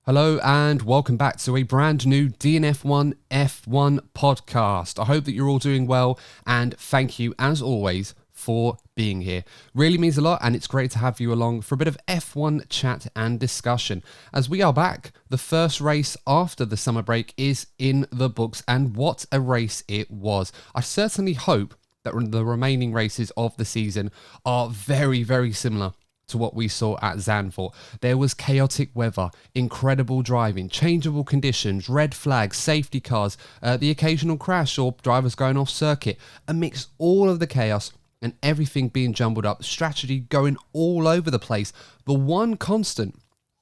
Hello and welcome back to a brand new DNF1 F1 podcast. I hope that you're all doing well and thank you as always for being here. Really means a lot and it's great to have you along for a bit of F1 chat and discussion. As we are back, the first race after the summer break is in the books and what a race it was. I certainly hope that the remaining races of the season are very, very similar to what we saw at Zandvoort. There was chaotic weather, incredible driving, changeable conditions, red flags, safety cars, the occasional crash or drivers going off circuit. Amidst all of the chaos and everything being jumbled up, strategy going all over the place, the one constant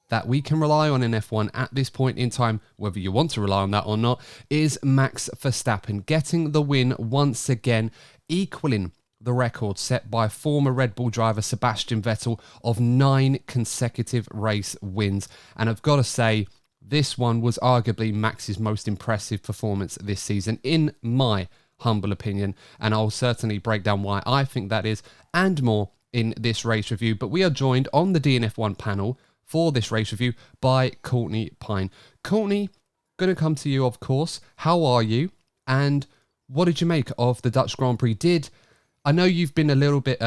that we can rely on in F1 at this point in time, whether you want to rely on that or not, is Max Verstappen getting the win once again, equaling the record set by former Red Bull driver Sebastian Vettel of 9 consecutive race wins. And I've got to say, this one was arguably Max's most impressive performance this season, in my humble opinion. And I'll certainly break down why I think that is and more in this race review. But we are joined on the DNF1 panel for this race review by Courtney Pine. Courtney, going to come to you, of course. How are you? And what did you make of the Dutch Grand Prix? I know you've been a little bit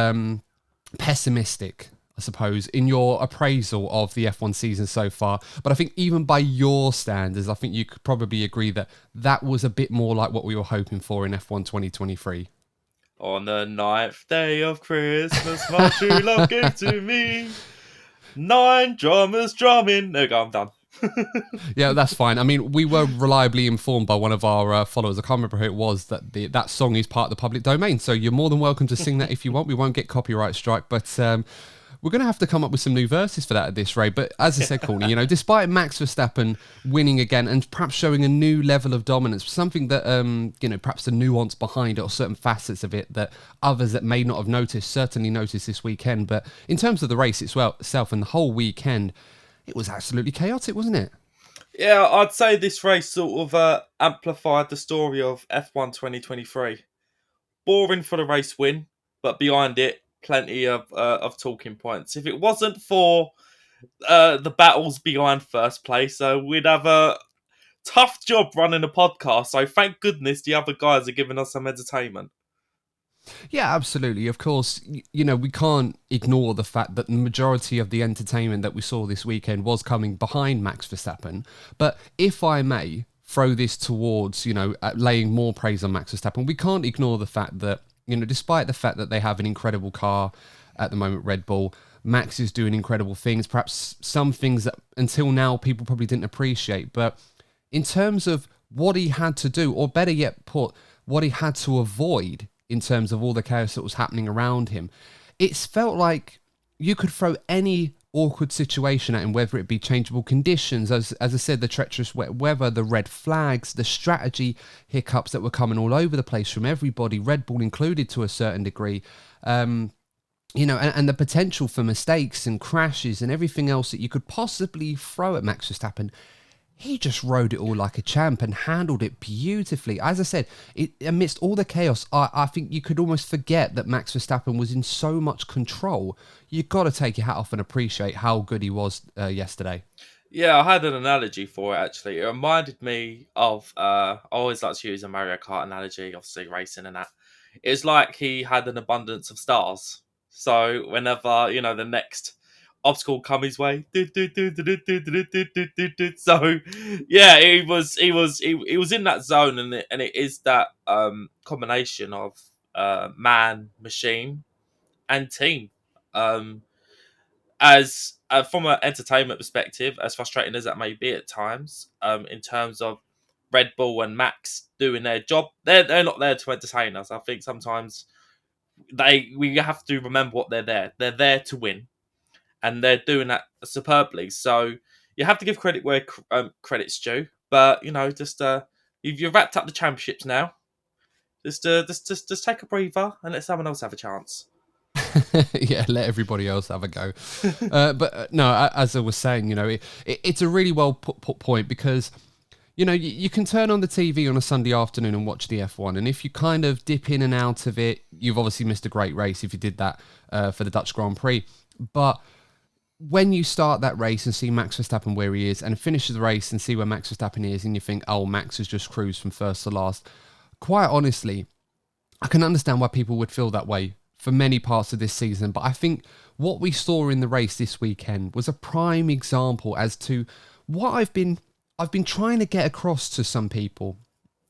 pessimistic, I suppose, in your appraisal of the F1 season so far. But I think even by your standards, I think you could probably agree that that was a bit more like what we were hoping for in F1 2023. On the 9th day of Christmas, my true love gave to me 9 drummers drumming. There you go, I'm done. Yeah, that's fine. I mean, we were reliably informed by one of our followers, I can't remember who it was, that that song is part of the public domain. So you're more than welcome to sing that if you want. We won't get copyright strike, but we're going to have to come up with some new verses for that at this rate. But as I said, Courtney, despite Max Verstappen winning again and perhaps showing a new level of dominance, something that, perhaps the nuance behind it or certain facets of it that others that may not have noticed certainly noticed this weekend. But in terms of the race itself and the whole weekend, it was absolutely chaotic, wasn't it? Yeah, I'd say this race sort of amplified the story of F1 2023. Boring for the race win, but behind it, plenty of talking points. If it wasn't for the battles behind first place, we'd have a tough job running a podcast. So thank goodness the other guys are giving us some entertainment. Yeah, absolutely. Of course, we can't ignore the fact that the majority of the entertainment that we saw this weekend was coming behind Max Verstappen. But if I may throw this towards, laying more praise on Max Verstappen, we can't ignore the fact that, despite the fact that they have an incredible car at the moment, Red Bull, Max is doing incredible things, perhaps some things that until now people probably didn't appreciate. But in terms of what he had to do, or better yet put, what he had to avoid in terms of all the chaos that was happening around him, it's felt like you could throw any awkward situation at him, whether it be changeable conditions, as I said, the treacherous wet weather, the red flags, the strategy hiccups that were coming all over the place from everybody, Red Bull included to a certain degree, and the potential for mistakes and crashes and everything else that you could possibly throw at Max Verstappen. He just rode it all like a champ and handled it beautifully. As I said, amidst all the chaos, I think you could almost forget that Max Verstappen was in so much control. You've got to take your hat off and appreciate how good he was yesterday. Yeah, I had an analogy for it, actually. It reminded me of, I always like to use a Mario Kart analogy, obviously racing and that. It's like he had an abundance of stars. So whenever, the next obstacle come his way. So yeah, he was in that zone, and it is that combination of man, machine, and team. As From an entertainment perspective, as frustrating as that may be at times, in terms of Red Bull and Max doing their job, they're not there to entertain us. I think sometimes we have to remember what they're there. They're there to win, and they're doing that superbly. So you have to give credit where credit's due. But just if you've wrapped up the championships now, just take a breather and let someone else have a chance. Yeah, let everybody else have a go. But no, as I was saying, it's a really well put point, because you can turn on the TV on a Sunday afternoon and watch the F1, and if you kind of dip in and out of it, you've obviously missed a great race if you did that for the Dutch Grand Prix. But when you start that race and see Max Verstappen where he is, and finishes the race and see where Max Verstappen is, and you think, oh, Max has just cruised from first to last. Quite honestly, I can understand why people would feel that way for many parts of this season, but I think what we saw in the race this weekend was a prime example as to what I've been trying to get across to some people.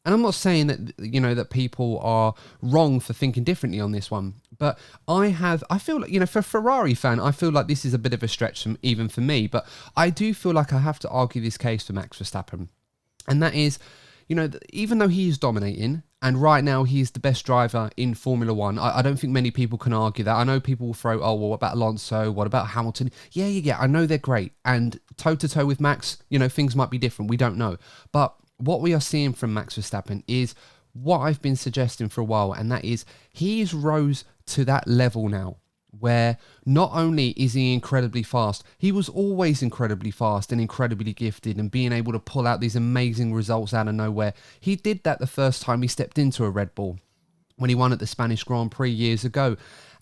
And I'm not saying that, that people are wrong for thinking differently on this one, but I feel like, for a Ferrari fan, I feel like this is a bit of a stretch even for me, but I do feel like I have to argue this case for Max Verstappen. And that is, even though he is dominating, and right now he's the best driver in Formula One, I don't think many people can argue that. I know people will throw, oh, well, what about Alonso? What about Hamilton? Yeah, I know they're great. And toe-to-toe with Max, things might be different. We don't know. But what we are seeing from Max Verstappen is what I've been suggesting for a while, and that is he's rose to that level now where not only is he incredibly fast, he was always incredibly fast and incredibly gifted and being able to pull out these amazing results out of nowhere. He did that the first time he stepped into a Red Bull when he won at the Spanish Grand Prix years ago.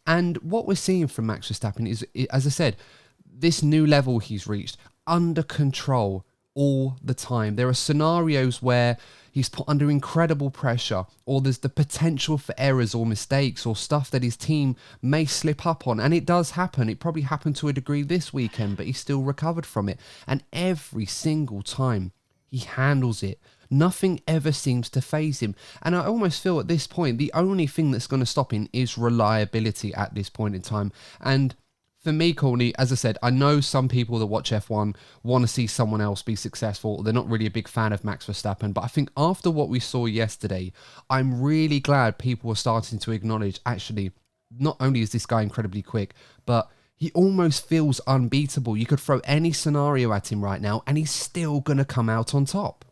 And what we're seeing from Max Verstappen is, as I said, this new level he's reached, under control all the time. There are scenarios where he's put under incredible pressure, or there's the potential for errors or mistakes or stuff that his team may slip up on. And it does happen. It probably happened to a degree this weekend, but he still recovered from it. And every single time he handles it. Nothing ever seems to faze him. And I almost feel at this point, the only thing that's going to stop him is reliability at this point in time. And for me, Courtney, as I said, I know some people that watch F1 want to see someone else be successful. They're not really a big fan of Max Verstappen. But I think after what we saw yesterday, I'm really glad people are starting to acknowledge, actually, not only is this guy incredibly quick, but he almost feels unbeatable. You could throw any scenario at him right now, and he's still going to come out on top.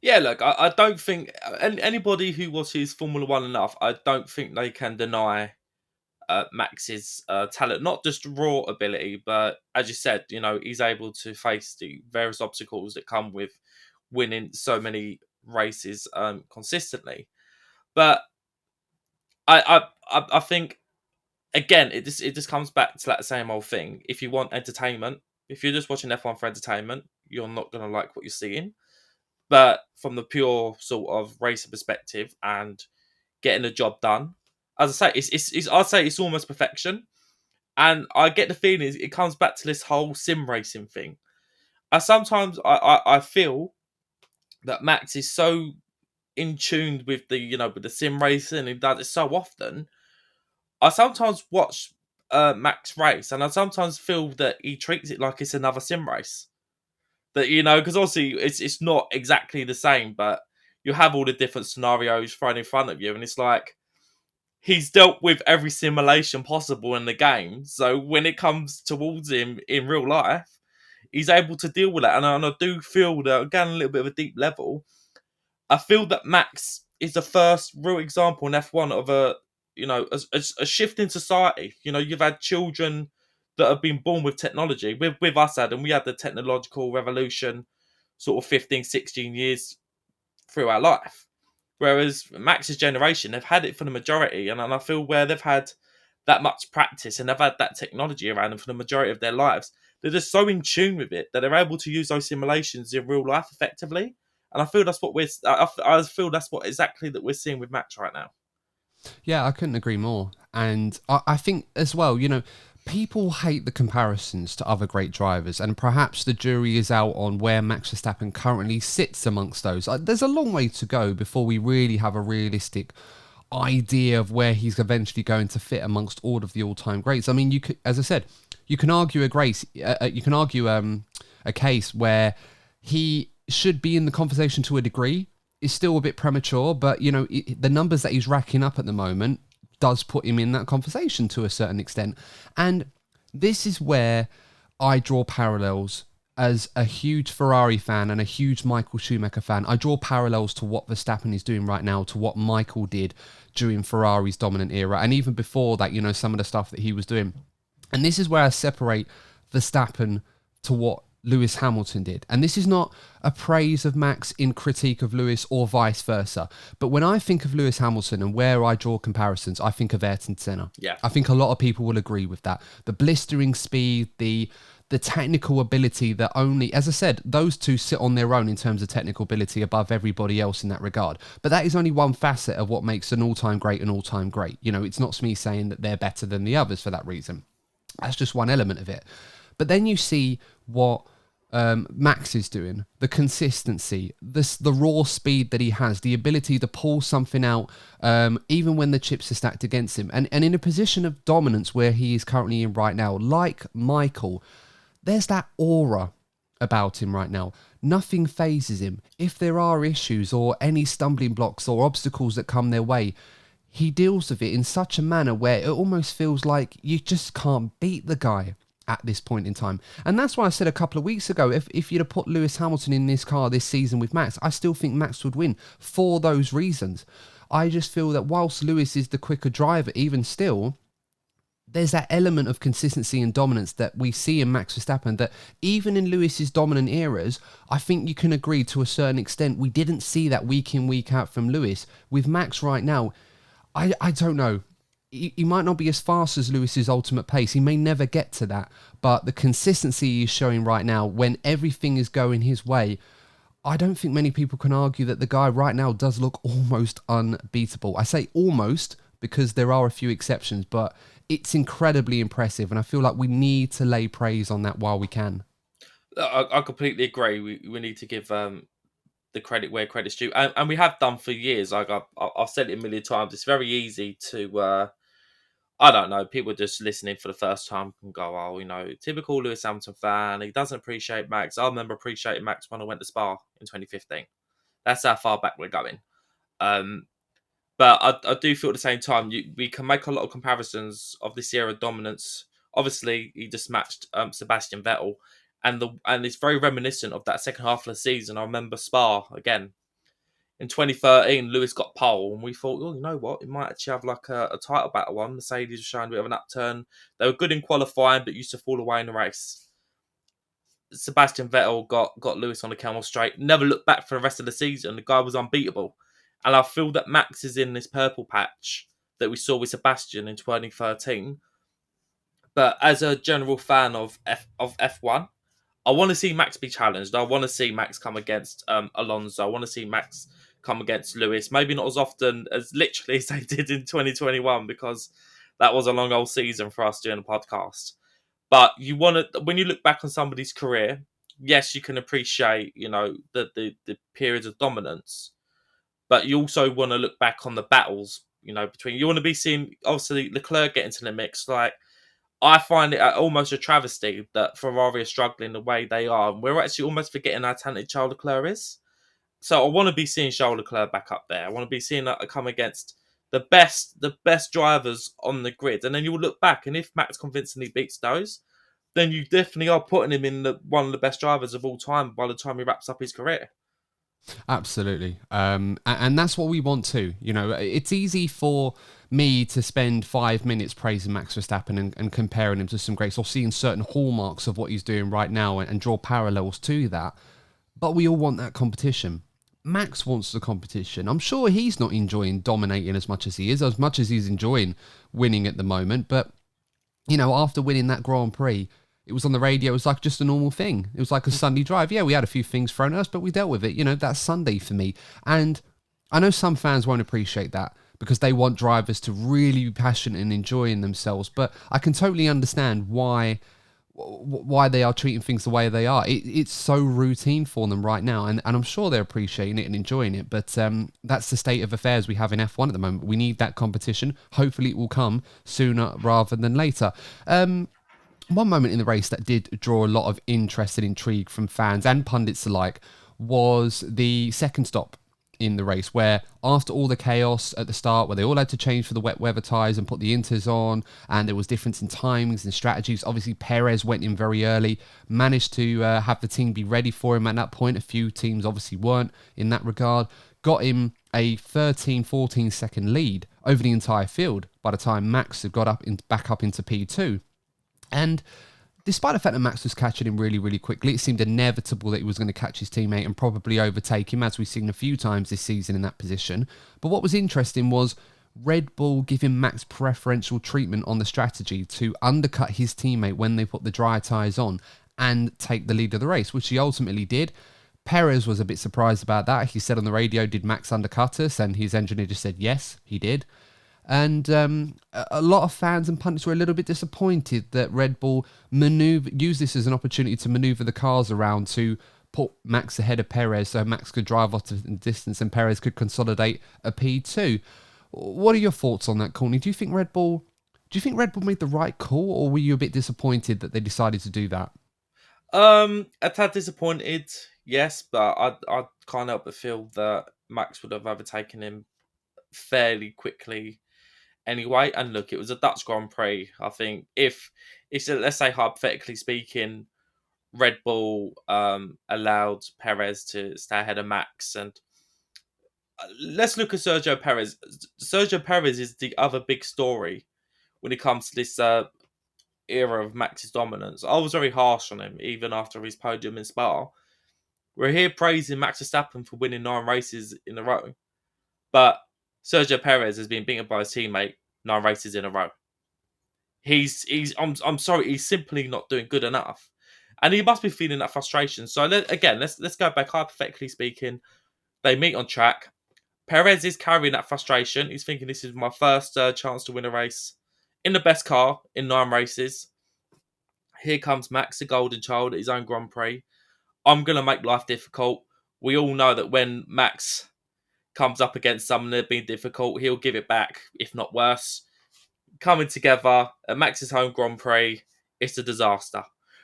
Yeah, look, I don't think anybody who watches Formula One enough, I don't think they can deny Max's talent, not just raw ability, but as you said, he's able to face the various obstacles that come with winning so many races consistently. But I think again, it just comes back to that same old thing. If you want entertainment, if you're just watching F1 for entertainment, you're not going to like what you're seeing. But from the pure sort of racing perspective and getting the job done, as I say, I'd say it's almost perfection. And I get the feeling it comes back to this whole sim racing thing. Sometimes I feel that Max is so in tune with with the sim racing, and he does it so often. I sometimes watch Max race, and I sometimes feel that he treats it like it's another sim race. That because obviously it's not exactly the same, but you have all the different scenarios thrown in front of you, and it's like he's dealt with every simulation possible in the game. So when it comes towards him in real life, he's able to deal with that. And I do feel that, again, a little bit of a deep level, I feel that Max is the first real example in F1 of a shift in society. You've had children that have been born with technology. With us, Adam, we had the technological revolution sort of 15, 16 years through our life. Whereas Max's generation, they've had it for the majority. And I feel where they've had that much practice and they've had that technology around them for the majority of their lives, they're just so in tune with it that they're able to use those simulations in real life effectively. And I feel that's what exactly that we're seeing with Max right now. Yeah, I couldn't agree more. And I think as well, people hate the comparisons to other great drivers, and perhaps the jury is out on where Max Verstappen currently sits amongst those. There's a long way to go before we really have a realistic idea of where he's eventually going to fit amongst all of the all-time greats. I mean, you could, as I said, you can argue a case where he should be in the conversation to a degree. Is still a bit premature, but the numbers that he's racking up at the moment does put him in that conversation to a certain extent. And this is where I draw parallels as a huge Ferrari fan and a huge Michael Schumacher fan. I draw parallels to what Verstappen is doing right now, to what Michael did during Ferrari's dominant era, and even before that, some of the stuff that he was doing. And this is where I separate Verstappen to what Lewis Hamilton did. And this is not a praise of Max in critique of Lewis or vice versa. But when I think of Lewis Hamilton and where I draw comparisons, I think of Ayrton Senna. Yeah. I think a lot of people will agree with that. The blistering speed, the the technical ability that only, as I said, those two sit on their own in terms of technical ability above everybody else in that regard. But that is only one facet of what makes an all-time great an all-time great. You know, it's not me saying that they're better than the others for that reason. That's just one element of it. But then you see what Max is doing, the consistency, the raw speed that he has, the ability to pull something out, even when the chips are stacked against him. And in a position of dominance where he is currently in right now, like Michael, there's that aura about him right now. Nothing phases him. If there are issues or any stumbling blocks or obstacles that come their way, he deals with it in such a manner where it almost feels like you just can't beat the guy at this point in time. And that's why I said a couple of weeks ago, if you'd have put Lewis Hamilton in this car this season with Max, I still think Max would win for those reasons. I just feel that whilst Lewis is the quicker driver, even still, there's that element of consistency and dominance that we see in Max Verstappen that even in Lewis's dominant eras, I think you can agree to a certain extent, we didn't see that week in, week out from Lewis. With Max right now, I don't know. He might not be as fast as Lewis's ultimate pace. He may never get to that. But the consistency he's showing right now, when everything is going his way, I don't think many people can argue that the guy right now does look almost unbeatable. I say almost because there are a few exceptions, but it's incredibly impressive. And I feel like we need to lay praise on that while we can. I completely agree. We need to give the credit where credit's due. And we have done for years. Like I've said it a million times. It's very easy to... I don't know, people just listening for the first time can go, oh, you know, typical Lewis Hamilton fan, he doesn't appreciate Max. I remember appreciating Max when I went to Spa in 2015. That's how far back we're going. But I do feel at the same time, we can make a lot of comparisons of this era of dominance. Obviously, he just matched Sebastian Vettel, and it's very reminiscent of that second half of the season. I remember Spa, again, in 2013, Lewis got pole, and we thought, oh, you know what? It might actually have like a title battle on. Mercedes was showing a bit of an upturn. They were good in qualifying, but used to fall away in the race. Sebastian Vettel got Lewis on the camel straight. Never looked back for the rest of the season. The guy was unbeatable. And I feel that Max is in this purple patch that we saw with Sebastian in 2013. But as a general fan of F1, I want to see Max be challenged. I want to see Max come against Alonso. I want to see Max come against Lewis. Maybe not as often as literally as they did in 2021, because that was a long old season for us doing a podcast. But you want to, when you look back on somebody's career, yes, you can appreciate, you know, the periods of dominance, but you also want to look back on the battles, you know, between, you want to be seeing, obviously, Leclerc get into the mix. Like, I find it almost a travesty that Ferrari are struggling the way they are. And we're actually almost forgetting how talented Charles Leclerc is. So I want to be seeing Charles Leclerc back up there. I want to be seeing that come against the best drivers on the grid. And then you will look back, and if Max convincingly beats those, then you definitely are putting him in one of the best drivers of all time by the time he wraps up his career. Absolutely. And that's what we want too. You know, it's easy for me to spend 5 minutes praising Max Verstappen and comparing him to some greats, or seeing certain hallmarks of what he's doing right now and draw parallels to that. But we all want that competition. Max wants the competition. I'm sure he's not enjoying dominating as much as he is, as much as he's enjoying winning at the moment. But, you know, after winning that Grand Prix, it was on the radio. It was like just a normal thing. It was like a Sunday drive. Yeah, we had a few things thrown at us, but we dealt with it. You know, that's Sunday for me. And I know some fans won't appreciate that because they want drivers to really be passionate and enjoying themselves. But I can totally understand why they are treating things the way they are. It's so routine for them right now. And I'm sure they're appreciating it and enjoying it. But that's the state of affairs we have in F1 at the moment. We need that competition. Hopefully it will come sooner rather than later. One moment in the race that did draw a lot of interest and intrigue from fans and pundits alike was the second stop in the race, where after all the chaos at the start, where they all had to change for the wet weather tyres and put the inters on, and there was difference in timings and strategies. Obviously, Perez went in very early, managed to have the team be ready for him at that point. A few teams obviously weren't in that regard. Got him a 13, 14 second lead over the entire field by the time Max had got back up into P2. And despite the fact that Max was catching him really, really quickly, it seemed inevitable that he was going to catch his teammate and probably overtake him, as we've seen a few times this season in that position. But what was interesting was Red Bull giving Max preferential treatment on the strategy to undercut his teammate when they put the dry tyres on and take the lead of the race, which he ultimately did. Perez was a bit surprised about that. He said on the radio, did Max undercut us? And his engineer just said, yes, he did. And a lot of fans and pundits were a little bit disappointed that Red Bull used this as an opportunity to manoeuvre the cars around to put Max ahead of Perez so Max could drive off the distance and Perez could consolidate a P2. What are your thoughts on that, Courtney? Do you think Red Bull made the right call, or were you a bit disappointed that they decided to do that? A tad disappointed, yes, but I can't help but feel that Max would have overtaken him fairly quickly anyway. And look, it was a Dutch Grand Prix. I think if let's say hypothetically speaking, Red Bull allowed Perez to stay ahead of Max, and let's look at Sergio Perez. Sergio Perez is the other big story when it comes to this era of Max's dominance. I was very harsh on him, even after his podium in Spa. We're here praising Max Verstappen for winning 9 races in a row, but Sergio Perez has been beaten by his teammate 9 races in a row. I'm sorry, he's simply not doing good enough, and he must be feeling that frustration. So let's go back. Hypothetically speaking, they meet on track. Perez is carrying that frustration. He's thinking, this is my first chance to win a race in the best car in 9 races. Here comes Max, the golden child, at his own Grand Prix. I'm going to make life difficult. We all know that when Max comes up against someone that's been difficult, he'll give it back, if not worse. Coming together at Max's home Grand Prix, it's a disaster.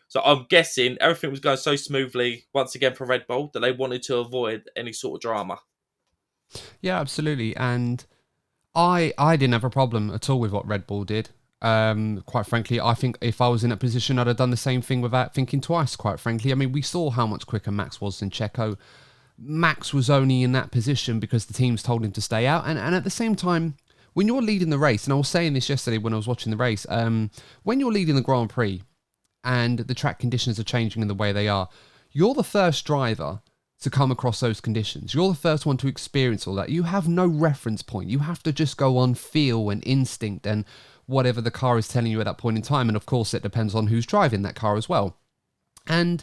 So I'm guessing everything was going so smoothly, once again, for Red Bull, that they wanted to avoid any sort of drama. Yeah, absolutely. And I didn't have a problem at all with what Red Bull did. Quite frankly, I think if I was in that position, I'd have done the same thing without thinking twice, quite frankly. I mean, we saw how much quicker Max was than Checo. Max was only in that position because the teams told him to stay out. And at the same time, when you're leading the race, and I was saying this yesterday when I was watching the race, when you're leading the Grand Prix and the track conditions are changing in the way they are, you're the first driver to come across those conditions. You're the first one to experience all that. You have no reference point. You have to just go on feel and instinct and whatever the car is telling you at that point in time. And of course, it depends on who's driving that car as well. And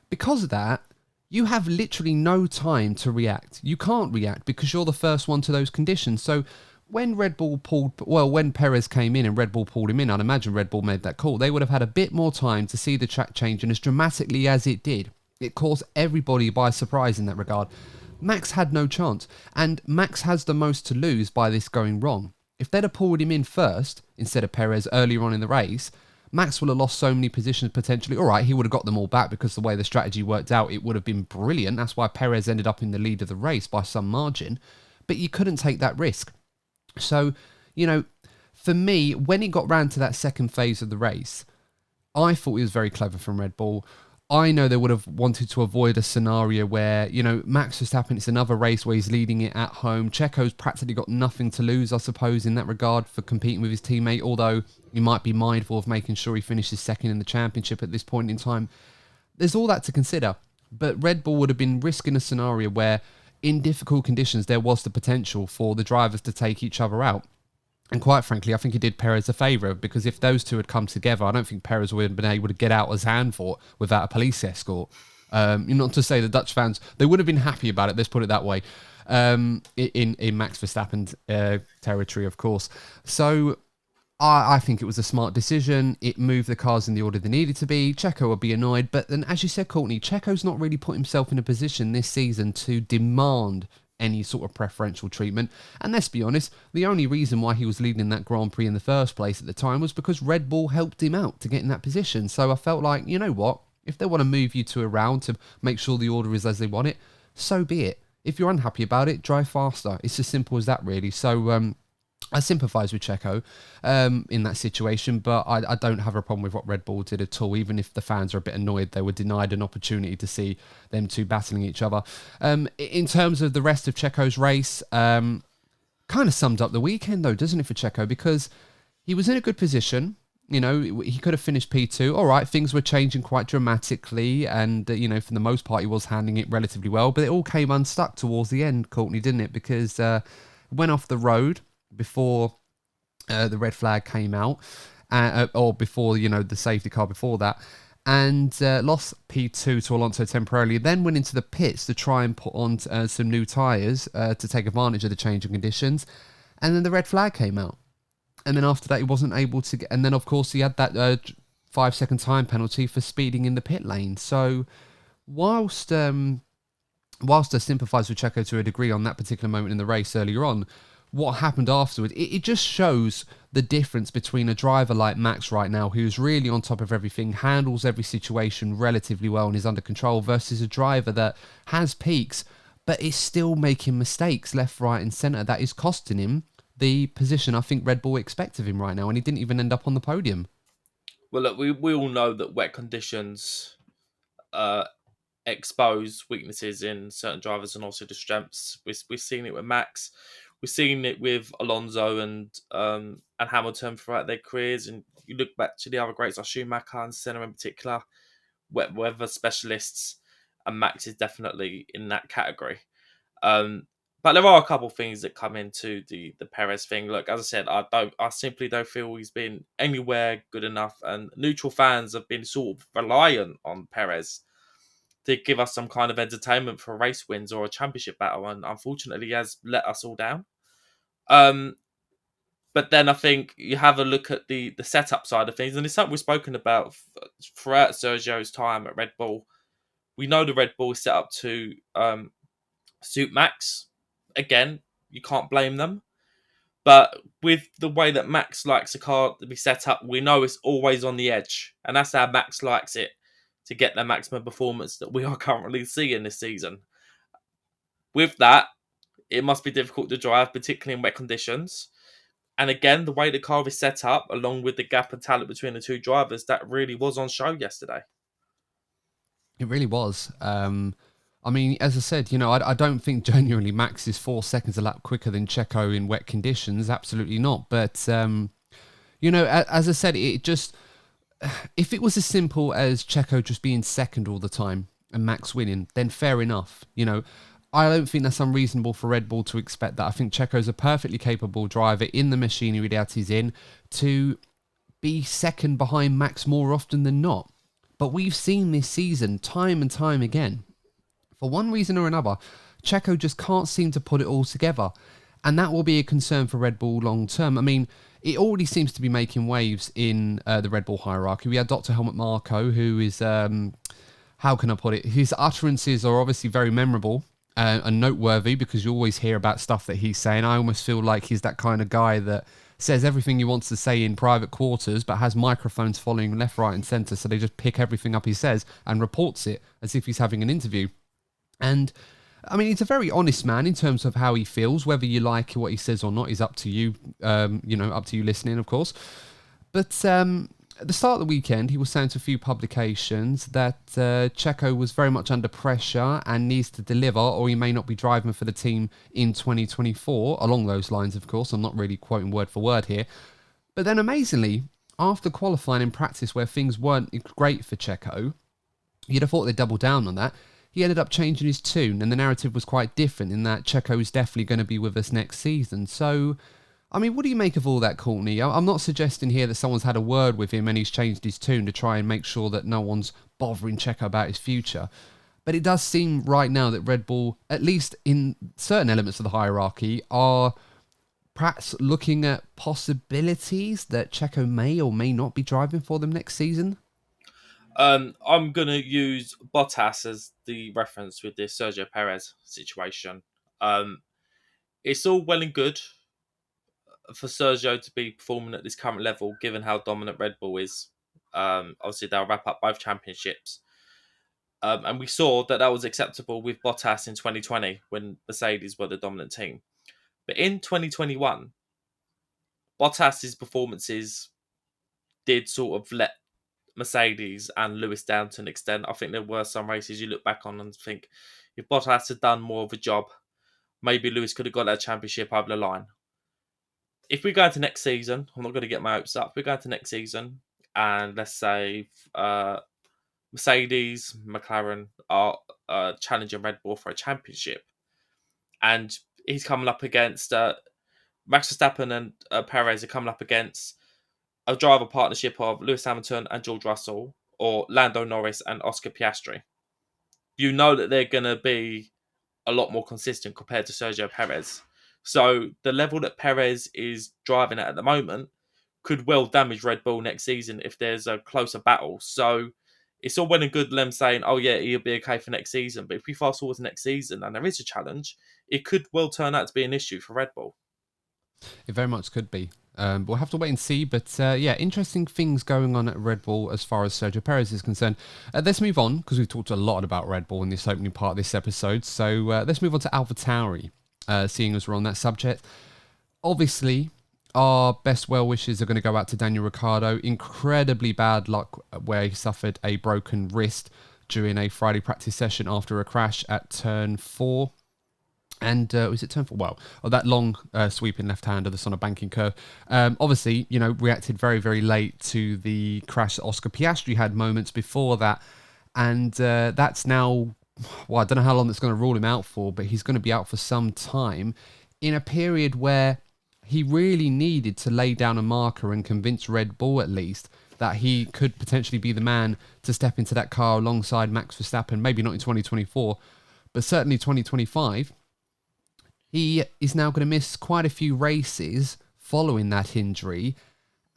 because of that, you have literally no time to react. You can't react because you're the first one to those conditions. So when when Perez came in and Red Bull pulled him in, I'd imagine Red Bull made that call. They would have had a bit more time to see the track change, and as dramatically as it did, it caused everybody by surprise in that regard. Max had no chance, and Max has the most to lose by this going wrong. If they'd have pulled him in first, instead of Perez earlier on in the race, Max would have lost so many positions potentially. All right, he would have got them all back because the way the strategy worked out, it would have been brilliant. That's why Perez ended up in the lead of the race by some margin. But you couldn't take that risk. So, for me, when it got round to that second phase of the race, I thought it was very clever from Red Bull. I know they would have wanted to avoid a scenario where, Max Verstappen, it's another race where he's leading it at home. Checo's practically got nothing to lose, I suppose, in that regard for competing with his teammate, although he might be mindful of making sure he finishes second in the championship at this point in time. There's all that to consider, but Red Bull would have been risking a scenario where, in difficult conditions, there was the potential for the drivers to take each other out. And quite frankly, I think he did Perez a favour, because if those two had come together, I don't think Perez would have been able to get out as Zandvoort without a police escort. Not to say the Dutch fans, they would have been happy about it, let's put it that way, in Max Verstappen's territory, of course. So I think it was a smart decision. It moved the cars in the order they needed to be. Checo would be annoyed, but then, as you said, Courtney, Checo's not really put himself in a position this season to demand any sort of preferential treatment. And let's be honest, the only reason why he was leading that Grand Prix in the first place at the time was because Red Bull helped him out to get in that position. So I felt like, you know what, if they want to move you two around to make sure the order is as they want it, so be it. If you're unhappy about it, drive faster. It's as simple as that, really. So I sympathise with Checo in that situation, but I don't have a problem with what Red Bull did at all, even if the fans are a bit annoyed they were denied an opportunity to see them two battling each other. In terms of the rest of Checo's race, kind of sums up the weekend, though, doesn't it, for Checo? Because he was in a good position. He could have finished P2. All right, things were changing quite dramatically, and, for the most part, he was handling it relatively well, but it all came unstuck towards the end, Courtney, didn't it? Because went off the road, before the red flag came out, or before, the safety car before that, and lost P2 to Alonso temporarily, then went into the pits to try and put on some new tyres to take advantage of the changing conditions, and then the red flag came out. And then after that, he wasn't able to get, and then of course he had that 5-second time penalty for speeding in the pit lane. So whilst I sympathise with Checo to a degree on that particular moment in the race earlier on, what happened afterward, it just shows the difference between a driver like Max right now, who's really on top of everything, handles every situation relatively well and is under control, versus a driver that has peaks, but is still making mistakes left, right and centre that is costing him the position I think Red Bull expect of him right now, and he didn't even end up on the podium. Well, look, we all know that wet conditions expose weaknesses in certain drivers and also the strengths. We've seen it with Max, we've seen it with Alonso and Hamilton throughout their careers. And you look back to the other greats like Schumacher and Senna in particular, wet weather specialists, and Max is definitely in that category. But there are a couple of things that come into the Perez thing. Look, as I said, I simply don't feel he's been anywhere good enough, and neutral fans have been sort of reliant on Perez to give us some kind of entertainment for race wins or a championship battle, and unfortunately, he has let us all down. But then I think you have a look at the setup side of things, and it's something we've spoken about throughout Sergio's time at Red Bull. We know the Red Bull is set up to suit Max. Again, you can't blame them. But with the way that Max likes a car to be set up, we know it's always on the edge. And that's how Max likes it, to get the maximum performance that we are currently seeing this season. With that, it must be difficult to drive, particularly in wet conditions. And again, the way the car is set up, along with the gap of talent between the two drivers, that really was on show yesterday. It really was. I mean, as I said, I don't think genuinely Max is 4 seconds a lap quicker than Checo in wet conditions. Absolutely not. But, as I said, it just, if it was as simple as Checo just being second all the time and Max winning, then fair enough. I don't think that's unreasonable for Red Bull to expect that. I think Checo's a perfectly capable driver in the machinery that he's in to be second behind Max more often than not. But we've seen this season time and time again, for one reason or another, Checo just can't seem to put it all together. And that will be a concern for Red Bull long term. I mean, it already seems to be making waves in the Red Bull hierarchy. We had Dr. Helmut Marko, who is, how can I put it? His utterances are obviously very memorable and noteworthy, because you always hear about stuff that he's saying. I almost feel like he's that kind of guy that says everything he wants to say in private quarters, but has microphones following left, right and centre, so they just pick everything up he says and reports it as if he's having an interview. And I mean, he's a very honest man in terms of how he feels. Whether you like what he says or not is up to you, up to you listening, of course. But at the start of the weekend, he was saying to a few publications that Checo was very much under pressure and needs to deliver, or he may not be driving for the team in 2024. Along those lines, of course. I'm not really quoting word for word here. But then amazingly, after qualifying in practice where things weren't great for Checo, you'd have thought they'd double down on that. He ended up changing his tune, and the narrative was quite different in that Checo is definitely going to be with us next season. So, I mean, what do you make of all that, Courtney? I'm not suggesting here that someone's had a word with him and he's changed his tune to try and make sure that no one's bothering Checo about his future. But it does seem right now that Red Bull, at least in certain elements of the hierarchy, are perhaps looking at possibilities that Checo may or may not be driving for them next season. I'm going to use Bottas as the reference with this Sergio Perez situation. It's all well and good for Sergio to be performing at this current level, given how dominant Red Bull is. Obviously, they'll wrap up both championships. And we saw that was acceptable with Bottas in 2020 when Mercedes were the dominant team. But in 2021, Bottas's performances did sort of let Mercedes and Lewis down to an extent. I think there were some races you look back on and think, if Bottas had done more of a job, maybe Lewis could have got that championship over the line. If we go into next season, I'm not going to get my hopes up. If we go into next season, and let's say Mercedes, McLaren are challenging Red Bull for a championship, and he's coming up against Max Verstappen and Perez are coming up against a driver partnership of Lewis Hamilton and George Russell, or Lando Norris and Oscar Piastri. You know that they're going to be a lot more consistent compared to Sergio Perez. So the level that Perez is driving at the moment could well damage Red Bull next season if there's a closer battle. So it's all well and good them saying, oh yeah, he'll be okay for next season. But if we fast forward to next season and there is a challenge, it could well turn out to be an issue for Red Bull. It very much could be. We'll have to wait and see. But yeah, interesting things going on at Red Bull as far as Sergio Perez is concerned. Let's move on, because we've talked a lot about Red Bull in this opening part of this episode. So let's move on to AlphaTauri, seeing as we're on that subject. Obviously, our best well wishes are going to go out to Daniel Ricciardo. Incredibly bad luck where he suffered a broken wrist during a Friday practice session after a crash at turn 4. And was it turn 4? Well, that long sweeping left-hander that's on a banking curve. Obviously, reacted very, very late to the crash that Oscar Piastri had moments before that. And that's now, well, I don't know how long it's going to rule him out for, but he's going to be out for some time in a period where he really needed to lay down a marker and convince Red Bull at least that he could potentially be the man to step into that car alongside Max Verstappen, maybe not in 2024, but certainly 2025. He is now going to miss quite a few races following that injury,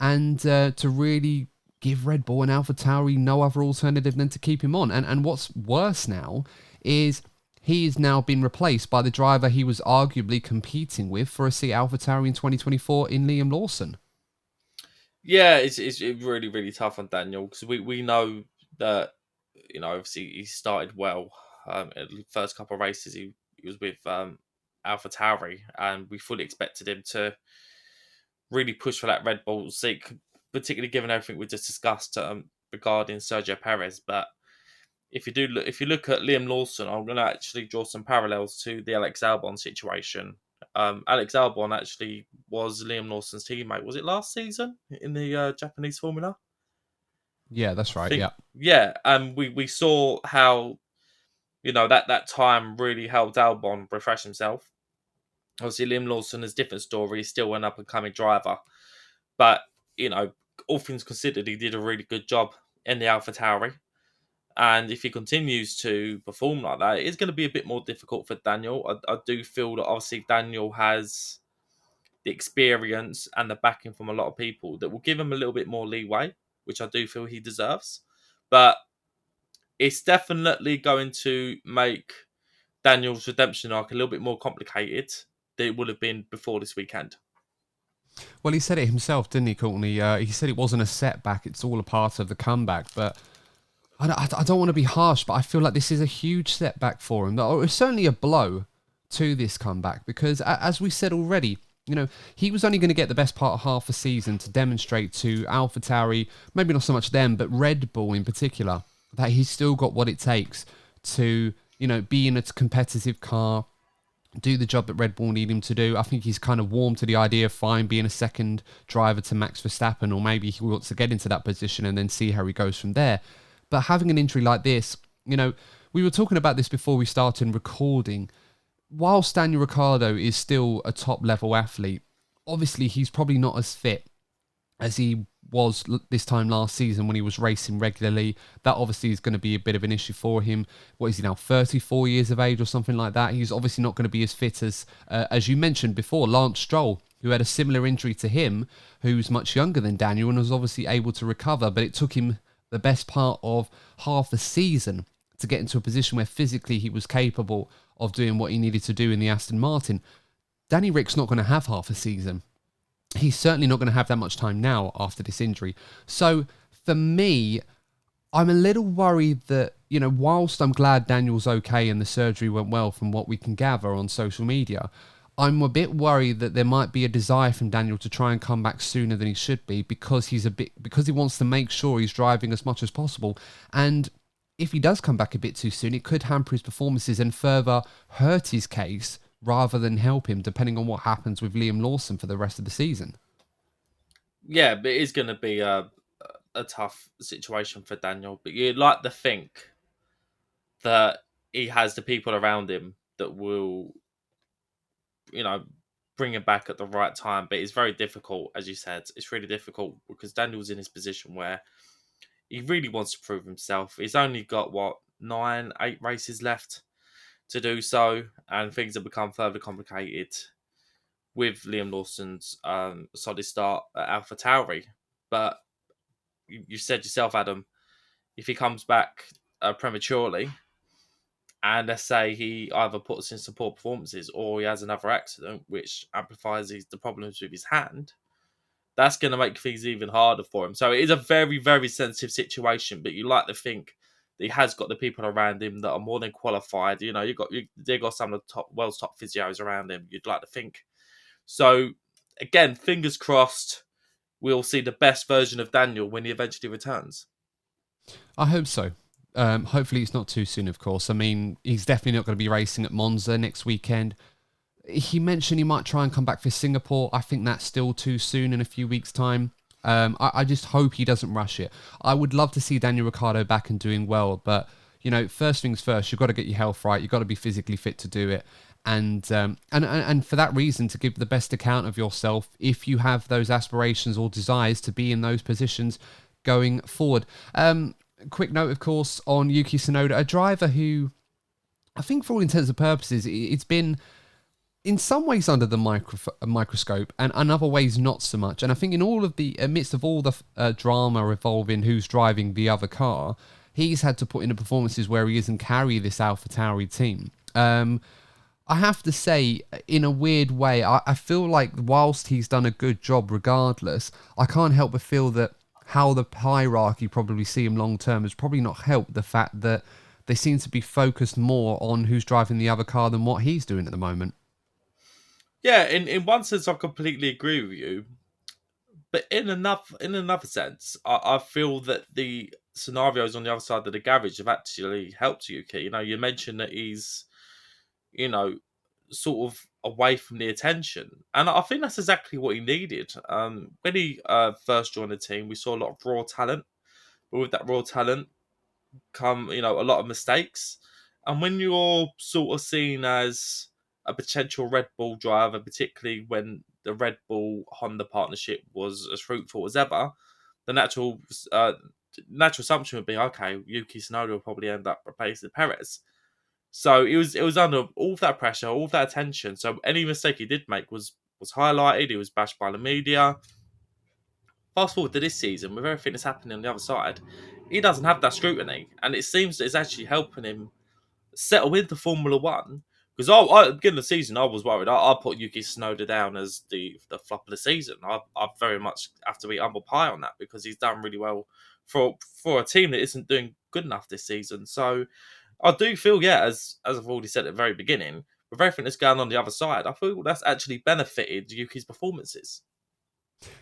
and to really give Red Bull and AlphaTauri no other alternative than to keep him on. And what's worse now is he has now been replaced by the driver he was arguably competing with for a seat at AlphaTauri in 2024 in Liam Lawson. Yeah, it's really, really tough on Daniel, because we know that, obviously he started well. At the first couple of races, he was with AlphaTauri, and we fully expected him to really push for that Red Bull seat, particularly given everything we just discussed regarding Sergio Perez. But if you look at Liam Lawson, I'm going to actually draw some parallels to the Alex Albon situation. Alex Albon actually was Liam Lawson's teammate. Was it last season in the Japanese Formula? Yeah, that's right. Yeah. Yeah, and we saw how that time really helped Albon refresh himself. Obviously, Liam Lawson is a different story. He's still an up and coming driver, but all things considered, he did a really good job in the AlphaTauri. And if he continues to perform like that, it's going to be a bit more difficult for Daniel. I do feel that obviously Daniel has the experience and the backing from a lot of people that will give him a little bit more leeway, which I do feel he deserves. But it's definitely going to make Daniel's redemption arc a little bit more complicated than it would have been before this weekend. Well, he said it himself, didn't he, Courtney? He said it wasn't a setback, it's all a part of the comeback. But I don't want to be harsh, but I feel like this is a huge setback for him. Or it's certainly a blow to this comeback, because as we said already, he was only going to get the best part of half a season to demonstrate to AlphaTauri, maybe not so much them, but Red Bull in particular, that he's still got what it takes to, be in a competitive car, do the job that Red Bull need him to do. I think he's kind of warmed to the idea of fine being a second driver to Max Verstappen, or maybe he wants to get into that position and then see how he goes from there. But having an injury like this, we were talking about this before we started recording. Whilst Daniel Ricciardo is still a top-level athlete, obviously he's probably not as fit as he was this time last season when he was racing regularly. That obviously is going to be a bit of an issue for him. What is he now, 34 years of age or something like that? He's obviously not going to be as fit as you mentioned before, Lance Stroll, who had a similar injury to him, who's much younger than Daniel and was obviously able to recover, but it took him the best part of half a season to get into a position where physically he was capable of doing what he needed to do in the Aston Martin. Danny Rick's not going to have half a season. He's certainly not going to have that much time now after this injury. So for me, I'm a little worried that, whilst I'm glad Daniel's okay and the surgery went well from what we can gather on social media, I'm a bit worried that there might be a desire from Daniel to try and come back sooner than he should be, because he wants to make sure he's driving as much as possible. And if he does come back a bit too soon, it could hamper his performances and further hurt his case rather than help him, depending on what happens with Liam Lawson for the rest of the season. Yeah, but it is going to be a tough situation for Daniel. But you'd like to think that he has the people around him that will, bring him back at the right time. But it's very difficult, as you said. It's really difficult because Daniel's in his position where he really wants to prove himself. He's only got, 9, 8 races left to do so, and things have become further complicated with Liam Lawson's solid start at AlphaTauri. But you said yourself, Adam, if he comes back prematurely, and let's say he either puts in some poor performances or he has another accident which amplifies the problems with his hand, that's going to make things even harder for him. So it is a very, very sensitive situation, but you like to think that he has got the people around him that are more than qualified. You know, they've got some of the world's top physios around him, you'd like to think. So, again, fingers crossed, we'll see the best version of Daniel when he eventually returns. I hope so. Hopefully it's not too soon, of course. I mean, he's definitely not going to be racing at Monza next weekend. He mentioned he might try and come back for Singapore. I think that's still too soon in a few weeks' time. I just hope he doesn't rush it. I would love to see Daniel Ricciardo back and doing well, but, you know, first things first, you've got to get your health right. You've got to be physically fit to do it. And for that reason, to give the best account of yourself if you have those aspirations or desires to be in those positions going forward. Quick note, of course, on Yuki Tsunoda, a driver who I think for all intents and purposes, it's been in some ways under the microscope and in other ways not so much. And I think in all of the amidst of all the drama revolving who's driving the other car, he's had to put in the performances where he is and carry this AlphaTauri team. I have to say, in a weird way, I feel like whilst he's done a good job regardless, I can't help but feel that how the hierarchy probably see him long term has probably not helped the fact that they seem to be focused more on who's driving the other car than what he's doing at the moment. Yeah, in one sense, I completely agree with you. But in another sense, I feel that the scenarios on the other side of the garage have actually helped Yuki. You know, you mentioned that he's, you know, sort of away from the attention. And I think that's exactly what he needed. When he first joined the team, we saw a lot of raw talent. But with that raw talent come, you know, a lot of mistakes. And when you're sort of seen as a potential Red Bull driver, particularly when the Red Bull Honda partnership was as fruitful as ever, the natural assumption would be, okay, Yuki Tsunoda will probably end up replacing Perez. So it was under all of that pressure, all of that attention. So any mistake he did make was highlighted. He was bashed by the media. Fast forward to this season, with everything that's happening on the other side, he doesn't have that scrutiny, and it seems that it's actually helping him settle into Formula One. Because at the beginning of the season, I was worried. I put Yuki Tsunoda down as the flop of the season. I very much have to be humble pie on that because he's done really well for a team that isn't doing good enough this season. So I do feel, as I've already said at the very beginning, with everything that's going on the other side, I feel that's actually benefited Yuki's performances.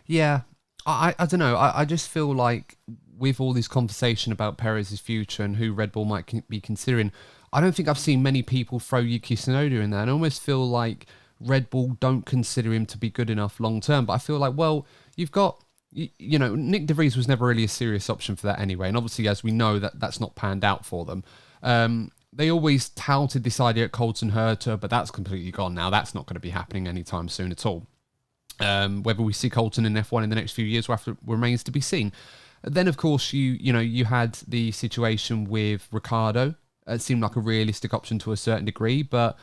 Yeah, I don't know. I just feel like with all this conversation about Perez's future and who Red Bull might be considering, I don't think I've seen many people throw Yuki Tsunoda in there. And I almost feel like Red Bull don't consider him to be good enough long term. But I feel like, well, you've got, you know, Nick De Vries was never really a serious option for that anyway. And obviously, as we know, that's not panned out for them. They always touted this idea at Colton Herta, but that's completely gone now. That's not going to be happening anytime soon at all. Whether we see Colton in F1 in the next few years remains to be seen. Then, of course, you had the situation with Ricciardo. It seemed like a realistic option to a certain degree, but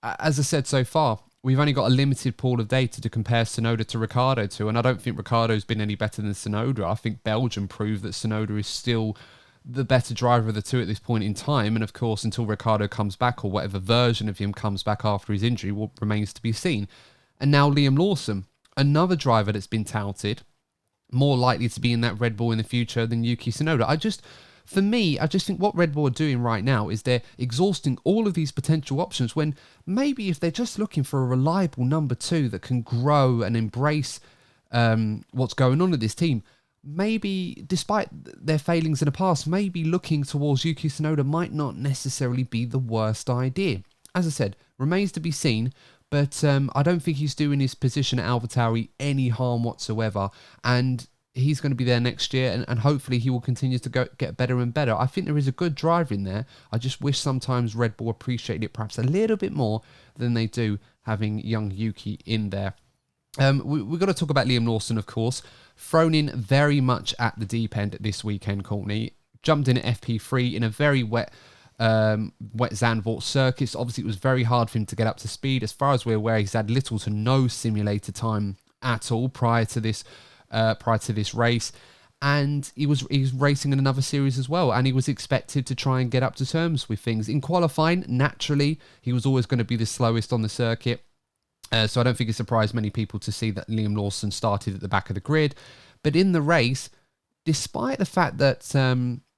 as I said so far, we've only got a limited pool of data to compare Tsunoda to Ricciardo to, and I don't think Ricciardo's been any better than Tsunoda. I think Belgium proved that Tsunoda is still the better driver of the two at this point in time, and of course, until Ricciardo comes back, or whatever version of him comes back after his injury, remains to be seen. And now Liam Lawson, another driver that's been touted, more likely to be in that Red Bull in the future than Yuki Tsunoda. I just think what Red Bull are doing right now is they're exhausting all of these potential options when maybe if they're just looking for a reliable number two that can grow and embrace what's going on with this team, maybe despite their failings in the past, maybe looking towards Yuki Tsunoda might not necessarily be the worst idea. As I said, remains to be seen, but I don't think he's doing his position at AlphaTauri any harm whatsoever. And he's going to be there next year, and hopefully he will continue to get better and better. I think there is a good driver in there. I just wish sometimes Red Bull appreciated it perhaps a little bit more than they do having young Yuki in there. We've got to talk about Liam Lawson, of course. Thrown in very much at the deep end this weekend, Courtney. Jumped in at FP3 in a very wet Zandvoort circuit. Obviously, it was very hard for him to get up to speed. As far as we're aware, he's had little to no simulator time at all prior to this race. And he was racing in another series as well, and he was expected to try and get up to terms with things. In qualifying, naturally, he was always going to be the slowest on the circuit. So I don't think it surprised many people to see that Liam Lawson started at the back of the grid. But in the race, despite the fact that,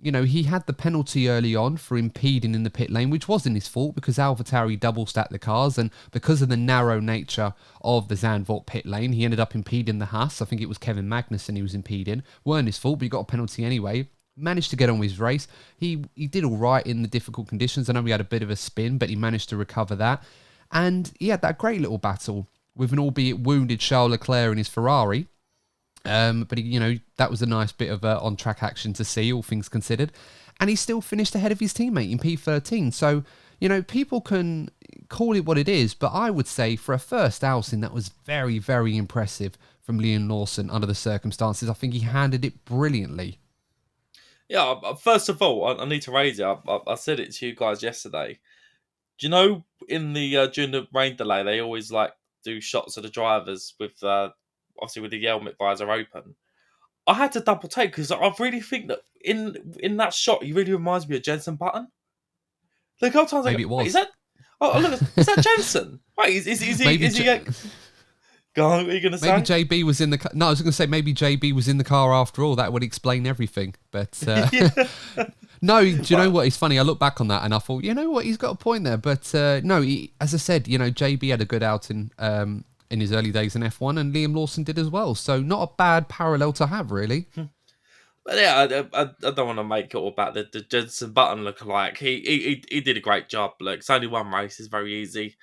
he had the penalty early on for impeding in the pit lane, which wasn't his fault because AlphaTauri double-stacked the cars, and because of the narrow nature of the Zandvoort pit lane, he ended up impeding the Haas. I think it was Kevin Magnussen he was impeding. Weren't his fault, but he got a penalty anyway. Managed to get on with his race. He did all right in the difficult conditions. I know he had a bit of a spin, but he managed to recover that. And he had that great little battle with an albeit wounded Charles Leclerc in his Ferrari. But that was a nice bit of on-track action to see, all things considered. And he still finished ahead of his teammate in P13. So, people can call it what it is, but I would say for a first outing, that was very, very impressive from Liam Lawson under the circumstances. I think he handled it brilliantly. Yeah, first of all, I need to raise it. I said it to you guys yesterday. Do you know in the during the rain delay, they always do shots of the drivers with obviously with the helmet visor open. I had to double take because I really think that in that shot, he really reminds me of Jenson Button. Look how times maybe it was. Is that? Oh, look, is that Jenson? Wait, is he? Go on, what are you going to say? Maybe JB was in the car. No, I was going to say maybe JB was in the car after all. That would explain everything. But no, do you know what? It's funny. I look back on that and I thought, you know what? He's got a point there. But no, as I said, JB had a good outing in his early days in F1, and Liam Lawson did as well. So not a bad parallel to have, really. But yeah, I don't want to make it all about the Jenson Button lookalike. He did a great job. Look, it's only one race. It's very easy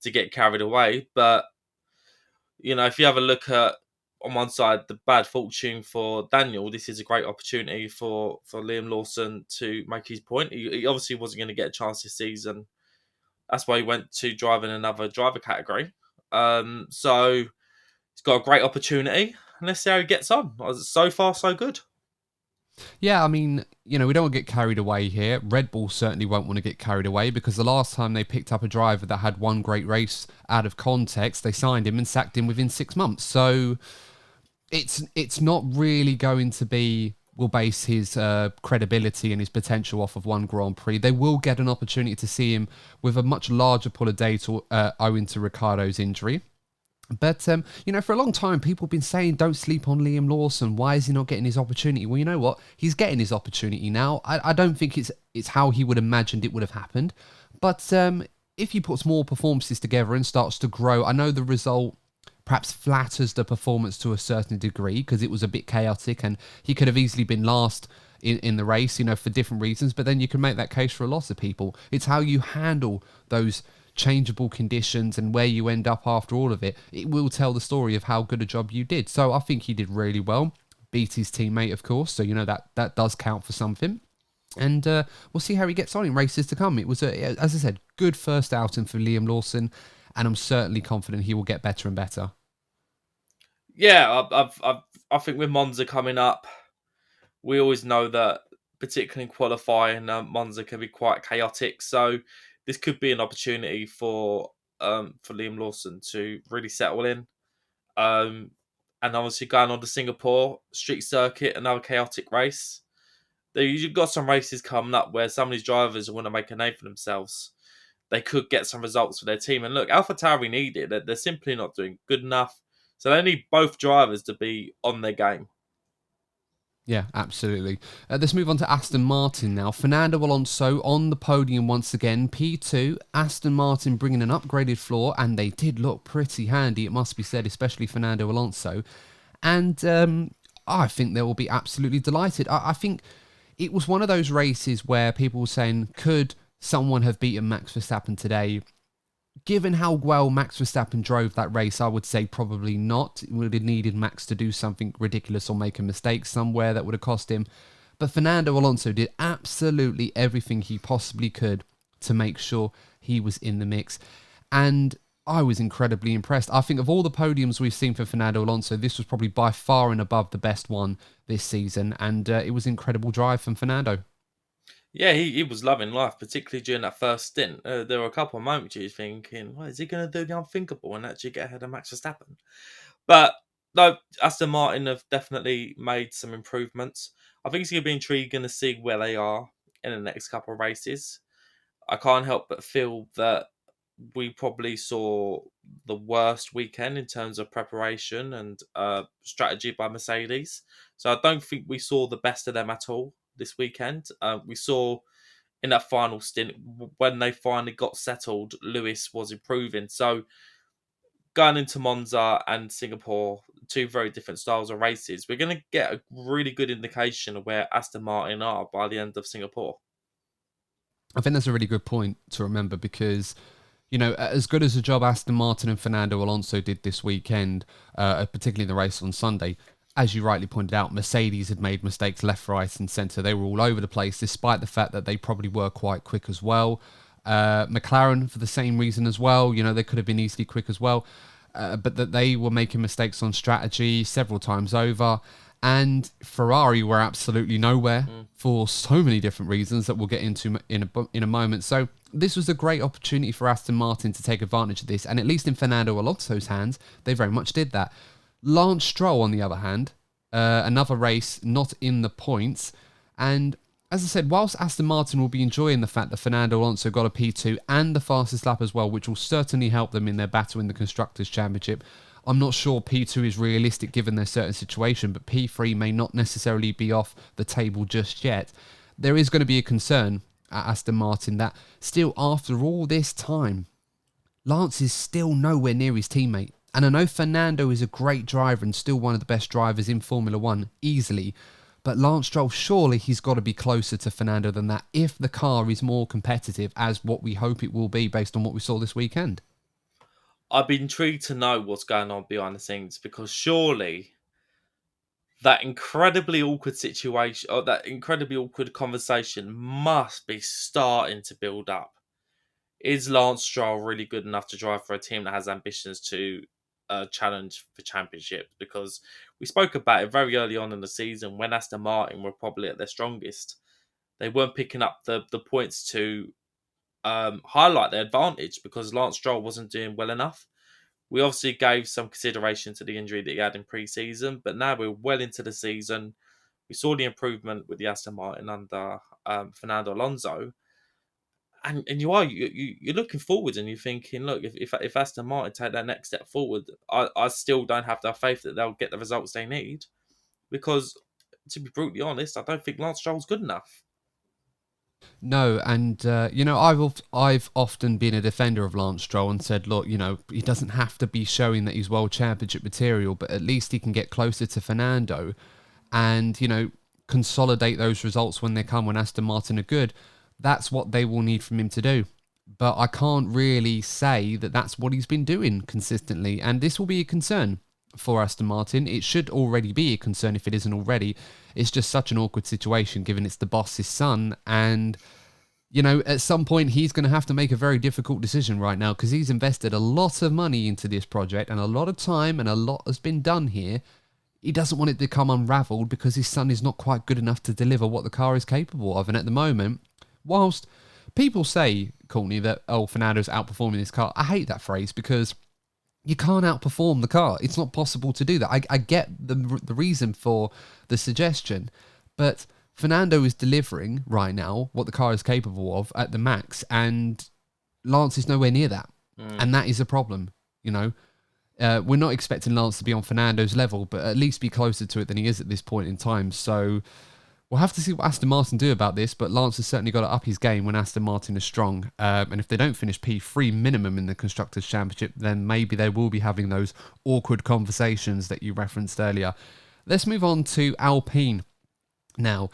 to get carried away. But, if you have a look at, on one side, the bad fortune for Daniel, this is a great opportunity for Liam Lawson to make his point. He obviously wasn't going to get a chance this season. That's why he went to drive in another driver category. So he's got a great opportunity. And let's see how he gets on. So far, so good. Yeah, I mean, we don't want to get carried away here. Red Bull certainly won't want to get carried away because the last time they picked up a driver that had one great race out of context, they signed him and sacked him within 6 months. So it's not really going to be, will base his credibility and his potential off of one Grand Prix. They will get an opportunity to see him with a much larger pool of data owing to Ricciardo's injury. But, for a long time, people have been saying, don't sleep on Liam Lawson. Why is he not getting his opportunity? Well, you know what? He's getting his opportunity now. I don't think it's how he would have imagined it would have happened. But if he puts more performances together and starts to grow, I know the result perhaps flatters the performance to a certain degree because it was a bit chaotic and he could have easily been last in the race, for different reasons. But then you can make that case for a lot of people. It's how you handle those changeable conditions and where you end up after all of it. It will tell the story of how good a job you did. So I think he did really well. Beat his teammate, of course. So, that does count for something. And we'll see how he gets on in races to come. It was, as I said, good first outing for Liam Lawson. And I'm certainly confident he will get better and better. Yeah, I think with Monza coming up, we always know that, particularly in qualifying, Monza can be quite chaotic. So this could be an opportunity for Liam Lawson to really settle in. And obviously going on to Singapore, street circuit, another chaotic race. You've got some races coming up where some of these drivers want to make a name for themselves. They could get some results for their team. And look, AlphaTauri need it. They're simply not doing good enough. So they need both drivers to be on their game. Yeah, absolutely. Let's move on to Aston Martin now. Fernando Alonso on the podium once again, P2. Aston Martin bringing an upgraded floor, and they did look pretty handy, it must be said, especially Fernando Alonso. And I think they will be absolutely delighted. I think it was one of those races where people were saying, could someone have beaten Max Verstappen today? Given how well Max Verstappen drove that race, I would say probably not. It would have needed Max to do something ridiculous or make a mistake somewhere that would have cost him. But Fernando Alonso did absolutely everything he possibly could to make sure he was in the mix. And I was incredibly impressed. I think of all the podiums we've seen for Fernando Alonso, this was probably by far and above the best one this season. And it was an incredible drive from Fernando. Yeah, he was loving life, particularly during that first stint. There were a couple of moments you were thinking, well, is he going to do the unthinkable and actually get ahead of Max Verstappen? But no, Aston Martin have definitely made some improvements. I think it's going to be intriguing to see where they are in the next couple of races. I can't help but feel that we probably saw the worst weekend in terms of preparation and strategy by Mercedes. So I don't think we saw the best of them at all this weekend. We saw in that final stint when they finally got settled, Lewis was improving. So going into Monza and Singapore, two very different styles of races, we're going to get a really good indication of where Aston Martin are by the end of Singapore. I think that's a really good point to remember because, you know, as good as a job Aston Martin and Fernando Alonso did this weekend, particularly in the race on Sunday, as you rightly pointed out, Mercedes had made mistakes left, right and centre. They were all over the place, despite the fact that they probably were quite quick as well. McLaren, for the same reason as well, you know, they could have been easily quick as well. But that they were making mistakes on strategy several times over. And Ferrari were absolutely nowhere for so many different reasons that we'll get into in a moment. So this was a great opportunity for Aston Martin to take advantage of this. And at least in Fernando Alonso's hands, they very much did that. Lance Stroll, on the other hand, another race not in the points. And as I said, whilst Aston Martin will be enjoying the fact that Fernando Alonso got a P2 and the fastest lap as well, which will certainly help them in their battle in the Constructors' Championship, I'm not sure P2 is realistic given their certain situation, but P3 may not necessarily be off the table just yet. There is going to be a concern at Aston Martin that still, after all this time, Lance is still nowhere near his teammate. And I know Fernando is a great driver and still one of the best drivers in Formula 1, easily. But Lance Stroll, surely he's got to be closer to Fernando than that if the car is more competitive, as what we hope it will be based on what we saw this weekend. I'd be intrigued to know what's going on behind the scenes because surely that incredibly awkward situation or that incredibly awkward conversation must be starting to build up. Is Lance Stroll really good enough to drive for a team that has ambitions to challenge for championships? Because we spoke about it very early on in the season when Aston Martin were probably at their strongest. They weren't picking up the points to highlight their advantage because Lance Stroll wasn't doing well enough. We obviously gave some consideration to the injury that he had in pre-season, but now we're well into the season. We saw the improvement with the Aston Martin under Fernando Alonso, and you're looking forward and you're thinking, look, if Aston Martin take that next step forward, I still don't have that faith that they'll get the results they need because, to be brutally honest, I don't think Lance Stroll's good enough. No, and you know, I've often been a defender of Lance Stroll and said, look, you know, he doesn't have to be showing that he's World Championship material, but at least he can get closer to Fernando, and you know, consolidate those results when they come when Aston Martin are good. That's what they will need from him to do. But I can't really say that that's what he's been doing consistently, and this will be a concern for Aston Martin. It should already be a concern if it isn't already. It's just such an awkward situation given it's the boss's son, and you know, at some point he's going to have to make a very difficult decision right now because he's invested a lot of money into this project and a lot of time and a lot has been done here. He doesn't want it to come unraveled because his son is not quite good enough to deliver what the car is capable of. And at the moment, whilst people say, Courtney, that, oh, Fernando's outperforming this car, I hate that phrase because you can't outperform the car. It's not possible to do that. I get the reason for the suggestion, but Fernando is delivering right now what the car is capable of at the max, and Lance is nowhere near that. And that is a problem, you know. We're not expecting Lance to be on Fernando's level, but at least be closer to it than he is at this point in time. So we'll have to see what Aston Martin do about this, but Lance has certainly got to up his game when Aston Martin is strong. And if they don't finish P3 minimum in the Constructors' Championship, then maybe they will be having those awkward conversations that you referenced earlier. Let's move on to Alpine now.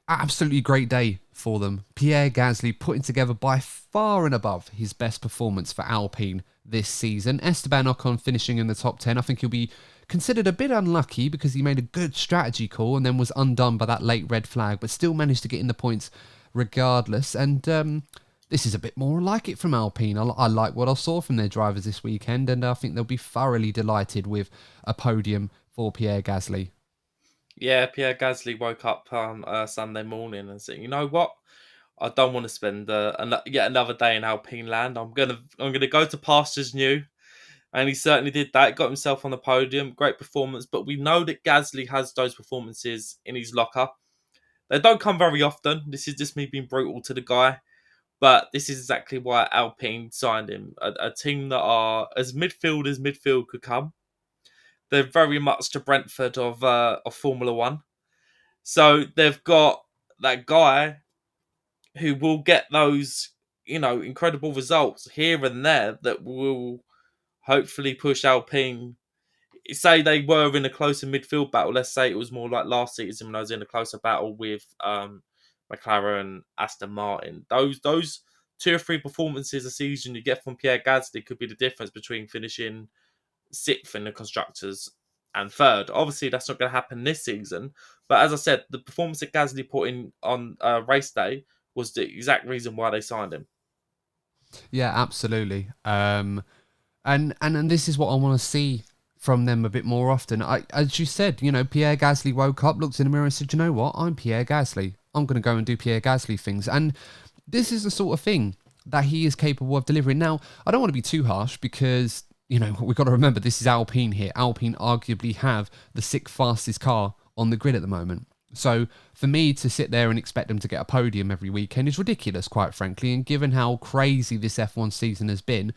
Absolutely great day for them. Pierre Gasly putting together by far and above his best performance for Alpine this season. Esteban Ocon finishing in the top 10. I think he'll be considered a bit unlucky because he made a good strategy call and then was undone by that late red flag, but still managed to get in the points regardless. And this is a bit more like it from Alpine. I like what I saw from their drivers this weekend, and I think they'll be thoroughly delighted with a podium for Pierre Gasly. Yeah, Pierre Gasly woke up on Sunday morning and said, "You know what? I don't want to spend yet another day in Alpine land. I'm gonna go to pastures new." And he certainly did that. Got himself on the podium. Great performance. But we know that Gasly has those performances in his locker. They don't come very often. This is just me being brutal to the guy. But this is exactly why Alpine signed him. A team that are as midfield could come. They're very much the Brentford of Formula One. So they've got that guy who will get those, incredible results here and there that will hopefully push Alpine. Say they were in a closer midfield battle. Let's say it was more like last season when I was in a closer battle with McLaren, Aston Martin. Those 2 or 3 performances a season you get from Pierre Gasly could be the difference between finishing 6th in the constructors and 3rd. Obviously, that's not going to happen this season. But as I said, the performance that Gasly put in on race day was the exact reason why they signed him. Yeah, absolutely. And this is what I want to see from them a bit more often. As you said, Pierre Gasly woke up, looked in the mirror and said, you know what, I'm Pierre Gasly. I'm going to go and do Pierre Gasly things. And this is the sort of thing that he is capable of delivering. Now, I don't want to be too harsh because, we've got to remember this is Alpine here. Alpine arguably have the 6th fastest car on the grid at the moment. So for me to sit there and expect them to get a podium every weekend is ridiculous, quite frankly. And given how crazy this F1 season has been,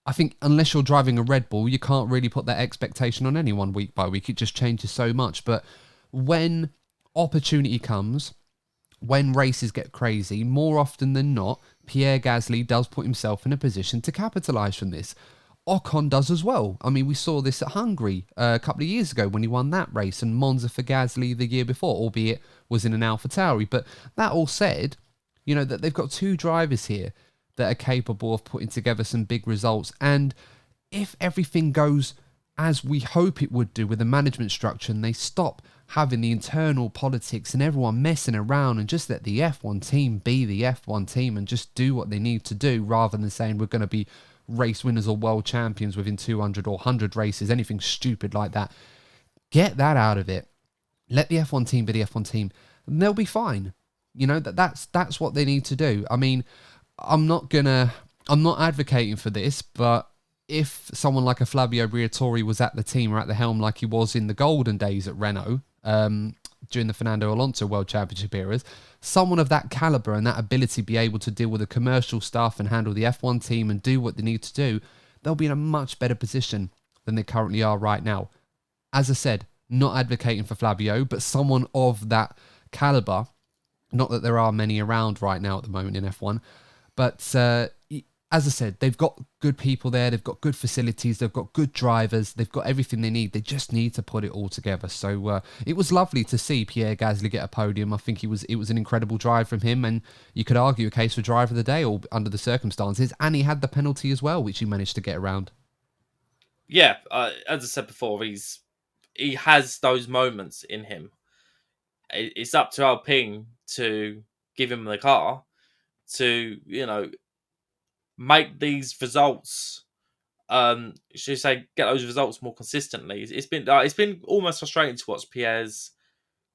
I think unless you're driving a Red Bull, you can't really put that expectation on anyone week by week. It just changes so much. But when opportunity comes, when races get crazy, more often than not, Pierre Gasly does put himself in a position to capitalise from this. Ocon does as well. I mean, we saw this at Hungary a couple of years ago when he won that race, and Monza for Gasly the year before, albeit was in an AlphaTauri. But that all said, that they've got 2 drivers here that are capable of putting together some big results. And if everything goes as we hope it would do with the management structure and they stop having the internal politics and everyone messing around and just let the F1 team be the F1 team and just do what they need to do rather than saying we're going to be race winners or world champions within 200 or 100 races, anything stupid like that. Get that out of it. Let the F1 team be the F1 team and they'll be fine. That's what they need to do. I mean, I'm not advocating for this, but if someone like a Flavio Briatore was at the team or at the helm like he was in the golden days at Renault, during the Fernando Alonso World Championship eras, someone of that caliber and that ability to be able to deal with the commercial stuff and handle the F1 team and do what they need to do, they'll be in a much better position than they currently are right now. As I said, not advocating for Flavio, but someone of that caliber, not that there are many around right now at the moment in F1, but as I said, they've got good people there, they've got good facilities, they've got good drivers, they've got everything they need. They just need to put it all together. So it was lovely to see Pierre Gasly get a podium. I think it was an incredible drive from him, and you could argue a case for driver of the day or under the circumstances, and he had the penalty as well, which he managed to get around. Yeah, as I said before, he has those moments in him. It's up to Alpine to give him the car to, make these results, should I say, get those results more consistently. It's been almost frustrating to watch Pierre's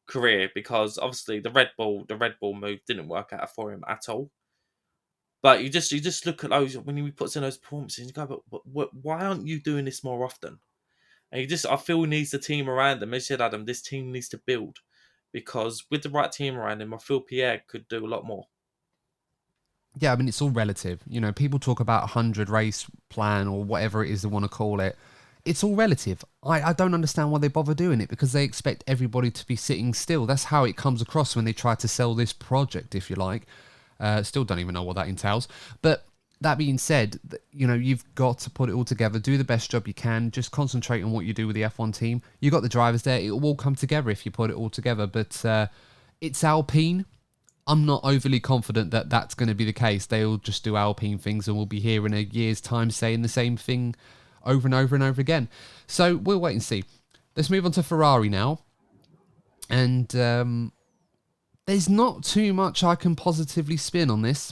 career because obviously the Red Bull move didn't work out for him at all. But you just look at those when he puts in those performances and you go, but why aren't you doing this more often? And I feel he needs the team around him. As you said, Adam, this team needs to build because with the right team around him, I feel Pierre could do a lot more. Yeah, I mean, it's all relative. People talk about 100 race plan or whatever it is they want to call it. It's all relative. I don't understand why they bother doing it because they expect everybody to be sitting still. That's how it comes across when they try to sell this project, if you like. Still don't even know what that entails. But that being said, you've got to put it all together, do the best job you can, just concentrate on what you do with the F1 team. You've got the drivers there. It will all come together if you put it all together. But It's Alpine. I'm not overly confident that that's going to be the case. They'll just do Alpine things and we'll be here in a year's time saying the same thing over and over and over again. So we'll wait and see. Let's move on to Ferrari now. And there's not too much I can positively spin on this,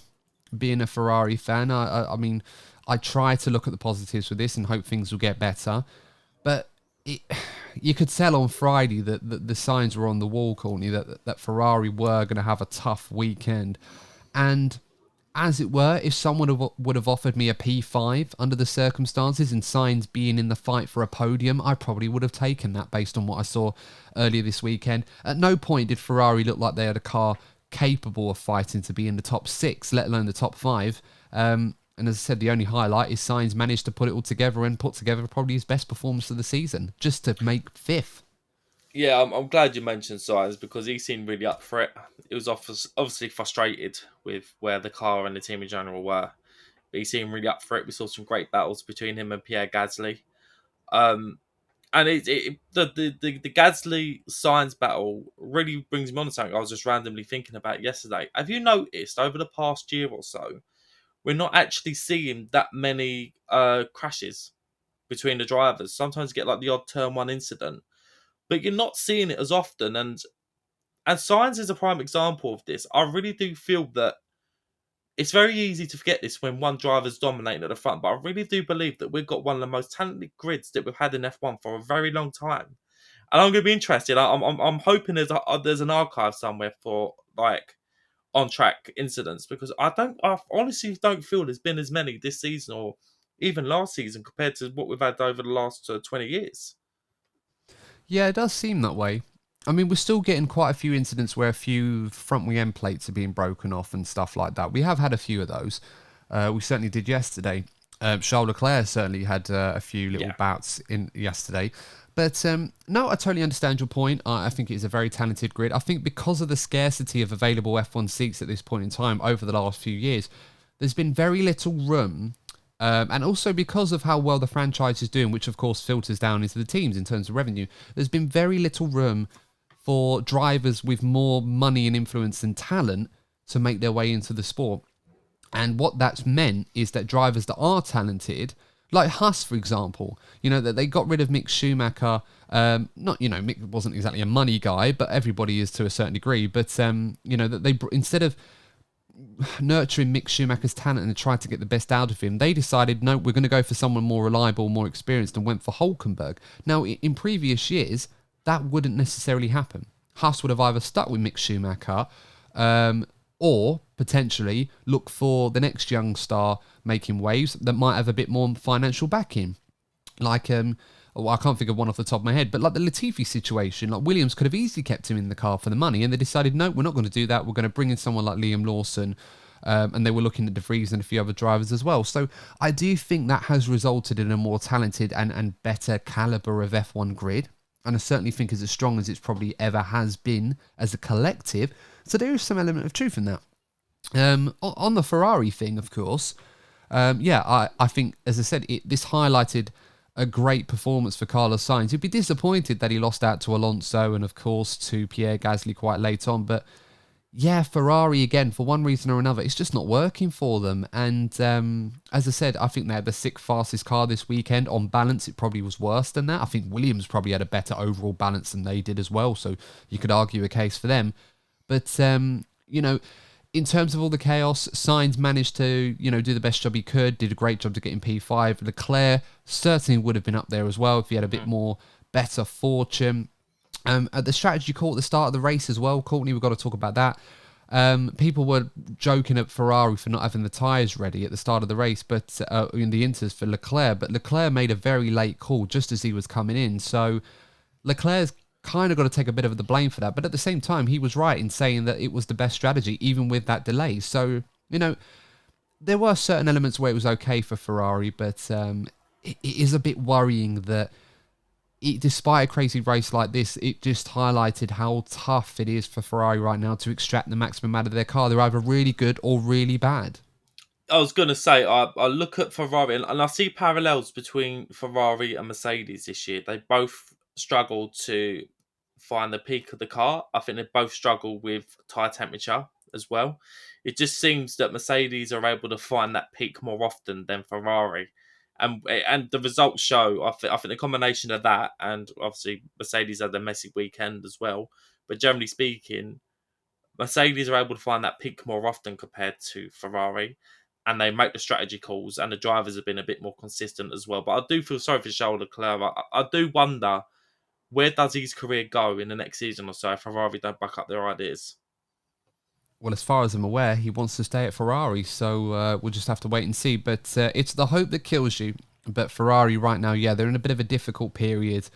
being a Ferrari fan. I mean, I try to look at the positives with this and hope things will get better. But you could tell on Friday that the signs were on the wall, Courtney, that Ferrari were going to have a tough weekend. And as it were, if someone would have offered me a P5 under the circumstances and Sainz being in the fight for a podium, I probably would have taken that based on what I saw earlier this weekend. At no point did Ferrari look like they had a car capable of fighting to be in the top 6, let alone the top 5. And as I said, the only highlight is Sainz managed to put it all together and put together probably his best performance of the season, just to make 5th. Yeah, I'm glad you mentioned Sainz because he seemed really up for it. He was obviously frustrated with where the car and the team in general were, but he seemed really up for it. We saw some great battles between him and Pierre Gasly. And the Gasly Sainz battle really brings me on to something I was just randomly thinking about yesterday. Have you noticed over the past year or so, we're not actually seeing that many crashes between the drivers? Sometimes you get like the odd turn one incident, but you're not seeing it as often. And Sainz is a prime example of this. I really do feel that it's very easy to forget this when one driver's dominating at the front, but I really do believe that we've got one of the most talented grids that we've had in F1 for a very long time. And I'm going to be interested. I'm hoping there's an archive somewhere for like on track incidents because I honestly don't feel there's been as many this season or even last season compared to what we've had over the last 20 years. Yeah, it does seem that way. I mean, we're still getting quite a few incidents where a few front wing end plates are being broken off and stuff like that. We have had a few of those. We certainly did yesterday. Charles Leclerc certainly had a few little bouts in yesterday. But no, I totally understand your point. I think it is a very talented grid. I think because of the scarcity of available F1 seats at this point in time over the last few years, there's been very little room. And also because of how well the franchise is doing, which of course filters down into the teams in terms of revenue, there's been very little room for drivers with more money and influence and talent to make their way into the sport. And what that's meant is that drivers that are talented, like Haas, for example, that they got rid of Mick Schumacher. Mick wasn't exactly a money guy, but everybody is to a certain degree. But, that they, instead of nurturing Mick Schumacher's talent and tried to get the best out of him, they decided, no, we're going to go for someone more reliable, more experienced, and went for Hülkenberg. Now, in previous years, that wouldn't necessarily happen. Haas would have either stuck with Mick Schumacher or potentially look for the next young star making waves that might have a bit more financial backing. Like, I can't think of one off the top of my head, but like the Latifi situation, like Williams could have easily kept him in the car for the money, and they decided, no, we're not going to do that. We're going to bring in someone like Liam Lawson, and they were looking at De Vries and a few other drivers as well. So I do think that has resulted in a more talented and better caliber of F1 grid, and I certainly think it's as strong as it's probably ever has been as a collective. So there is some element of truth in that. On the Ferrari thing, of course, I think, as I said, this highlighted a great performance for Carlos Sainz. He'd be disappointed that he lost out to Alonso and, of course, to Pierre Gasly quite late on. But, yeah, Ferrari, again, for one reason or another, it's just not working for them. And, as I said, I think they had the 6th fastest car this weekend. On balance, it probably was worse than that. I think Williams probably had a better overall balance than they did as well. So you could argue a case for them. But, in terms of all the chaos, Sainz managed to, do the best job he could, did a great job to get in P5. Leclerc certainly would have been up there as well if he had a bit more better fortune. At the strategy call at the start of the race as well, Courtney, we've got to talk about that. People were joking at Ferrari for not having the tyres ready at the start of the race, but in the inters for Leclerc. But Leclerc made a very late call just as he was coming in. So Leclerc's kind of got to take a bit of the blame for that. But at the same time, he was right in saying that it was the best strategy, even with that delay. So, there were certain elements where it was okay for Ferrari, but it is a bit worrying that despite a crazy race like this, it just highlighted how tough it is for Ferrari right now to extract the maximum out of their car. They're either really good or really bad. I was going to say, I look at Ferrari and I see parallels between Ferrari and Mercedes this year. They both struggled to find the peak of the car. I think they both struggle with tyre temperature as well. It just seems that Mercedes are able to find that peak more often than Ferrari. And the results show, I think the combination of that, and obviously Mercedes had a messy weekend as well, but generally speaking, Mercedes are able to find that peak more often compared to Ferrari, and they make the strategy calls, and the drivers have been a bit more consistent as well. But I do feel sorry for Charles Leclerc. I do wonder, where does his career go in the next season or so if Ferrari don't back up their ideas? Well, as far as I'm aware, he wants to stay at Ferrari, so we'll just have to wait and see. But it's the hope that kills you. But Ferrari right now, yeah, they're in a bit of a difficult period.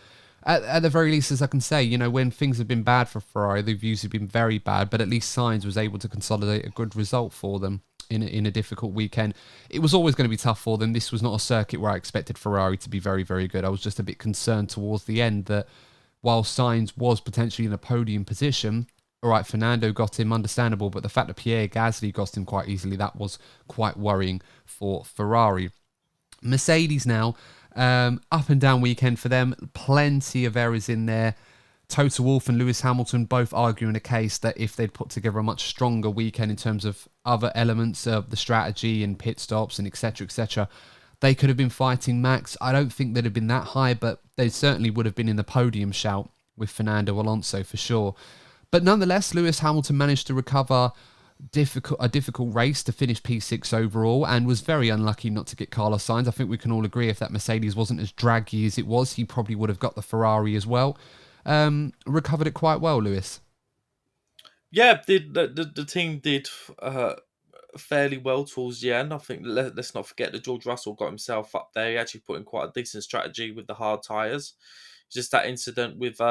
At the very least, as I can say, when things have been bad for Ferrari, they've usually been very bad, but at least Sainz was able to consolidate a good result for them in a difficult weekend. It was always going to be tough for them. This was not a circuit where I expected Ferrari to be very, very good. I was just a bit concerned towards the end that while Sainz was potentially in a podium position, all right, Fernando got him, understandable, but the fact that Pierre Gasly got him quite easily, that was quite worrying for Ferrari. Mercedes now, up and down weekend for them, plenty of errors in there. Toto Wolff and Lewis Hamilton both arguing a case that if they'd put together a much stronger weekend in terms of other elements of the strategy and pit stops and etc., they could have been fighting Max. I don't think they'd have been that high, but they certainly would have been in the podium shout with Fernando Alonso for sure. But nonetheless, Lewis Hamilton managed to recover a difficult race to finish P6 overall and was very unlucky not to get Carlos Sainz. I think we can all agree if that Mercedes wasn't as draggy as it was, he probably would have got the Ferrari as well. Recovered it quite well, Lewis. Yeah, the team did fairly well towards the end. I think let's not forget that George Russell got himself up there. He actually put in quite a decent strategy with the hard tyres. Just that incident with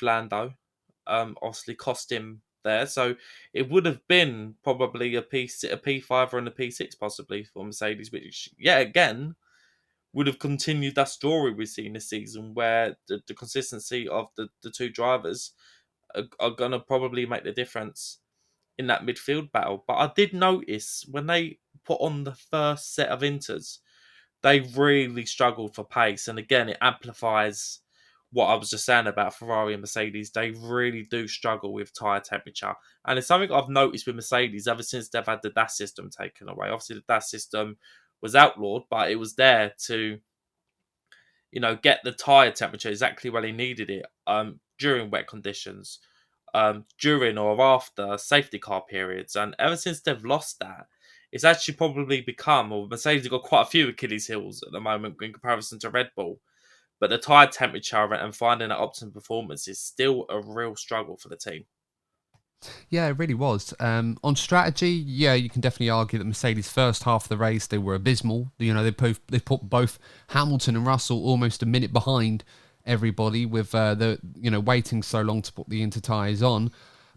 Lando obviously cost him there. So it would have been probably a P5 or a P6 possibly for Mercedes, which, yeah, again, would have continued that story we've seen this season where the consistency of the two drivers are going to probably make the difference in that midfield battle. But I did notice when they put on the first set of inters, they really struggled for pace. And again, it amplifies what I was just saying about Ferrari and Mercedes. They really do struggle with tyre temperature. And it's something I've noticed with Mercedes ever since they've had the DAS system taken away. Obviously, the DAS system was outlawed, but it was there to, get the tyre temperature exactly where they needed it during wet conditions, during or after safety car periods. And ever since they've lost that, it's actually probably become, or Mercedes have got quite a few Achilles heels at the moment in comparison to Red Bull. But the tyre temperature and finding that optimum performance is still a real struggle for the team. Yeah, it really was. On strategy, yeah, you can definitely argue that Mercedes' first half of the race, they were abysmal. They put both Hamilton and Russell almost a minute behind everybody with waiting so long to put the inter tyres on.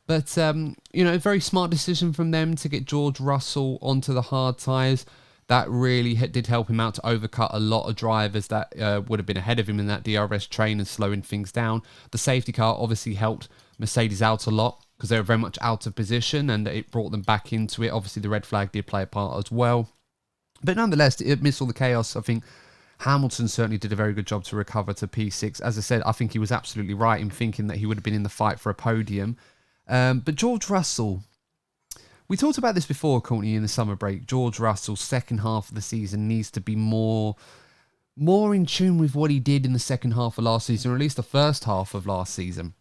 But, a very smart decision from them to get George Russell onto the hard tyres. That really did help him out to overcut a lot of drivers that would have been ahead of him in that DRS train and slowing things down. The safety car obviously helped Mercedes out a lot because they were very much out of position and it brought them back into it. Obviously, the red flag did play a part as well. But nonetheless, amidst all the chaos, I think Hamilton certainly did a very good job to recover to P6. As I said, I think he was absolutely right in thinking that he would have been in the fight for a podium. But George Russell, we talked about this before, Courtney, in the summer break. George Russell's second half of the season needs to be more in tune with what he did in the second half of last season, or at least the first half of last season.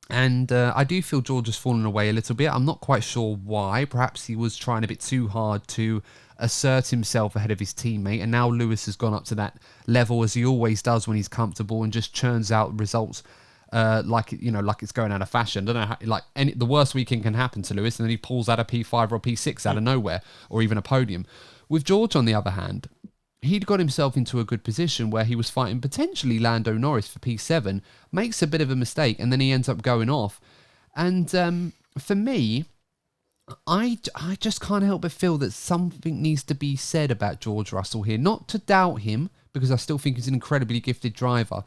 And I do feel George has fallen away a little bit. I'm not quite sure why. Perhaps he was trying a bit too hard to assert himself ahead of his teammate. And now Lewis has gone up to that level, as he always does when he's comfortable, and just churns out results like it's going out of fashion. I don't know how, the worst weekend can happen to Lewis, and then he pulls out a P5 or a P6 out of nowhere, or even a podium. With George, on the other hand, he'd got himself into a good position where he was fighting potentially Lando Norris for P7, makes a bit of a mistake, and then he ends up going off. And for me, I just can't help but feel that something needs to be said about George Russell here. Not to doubt him, because I still think he's an incredibly gifted driver.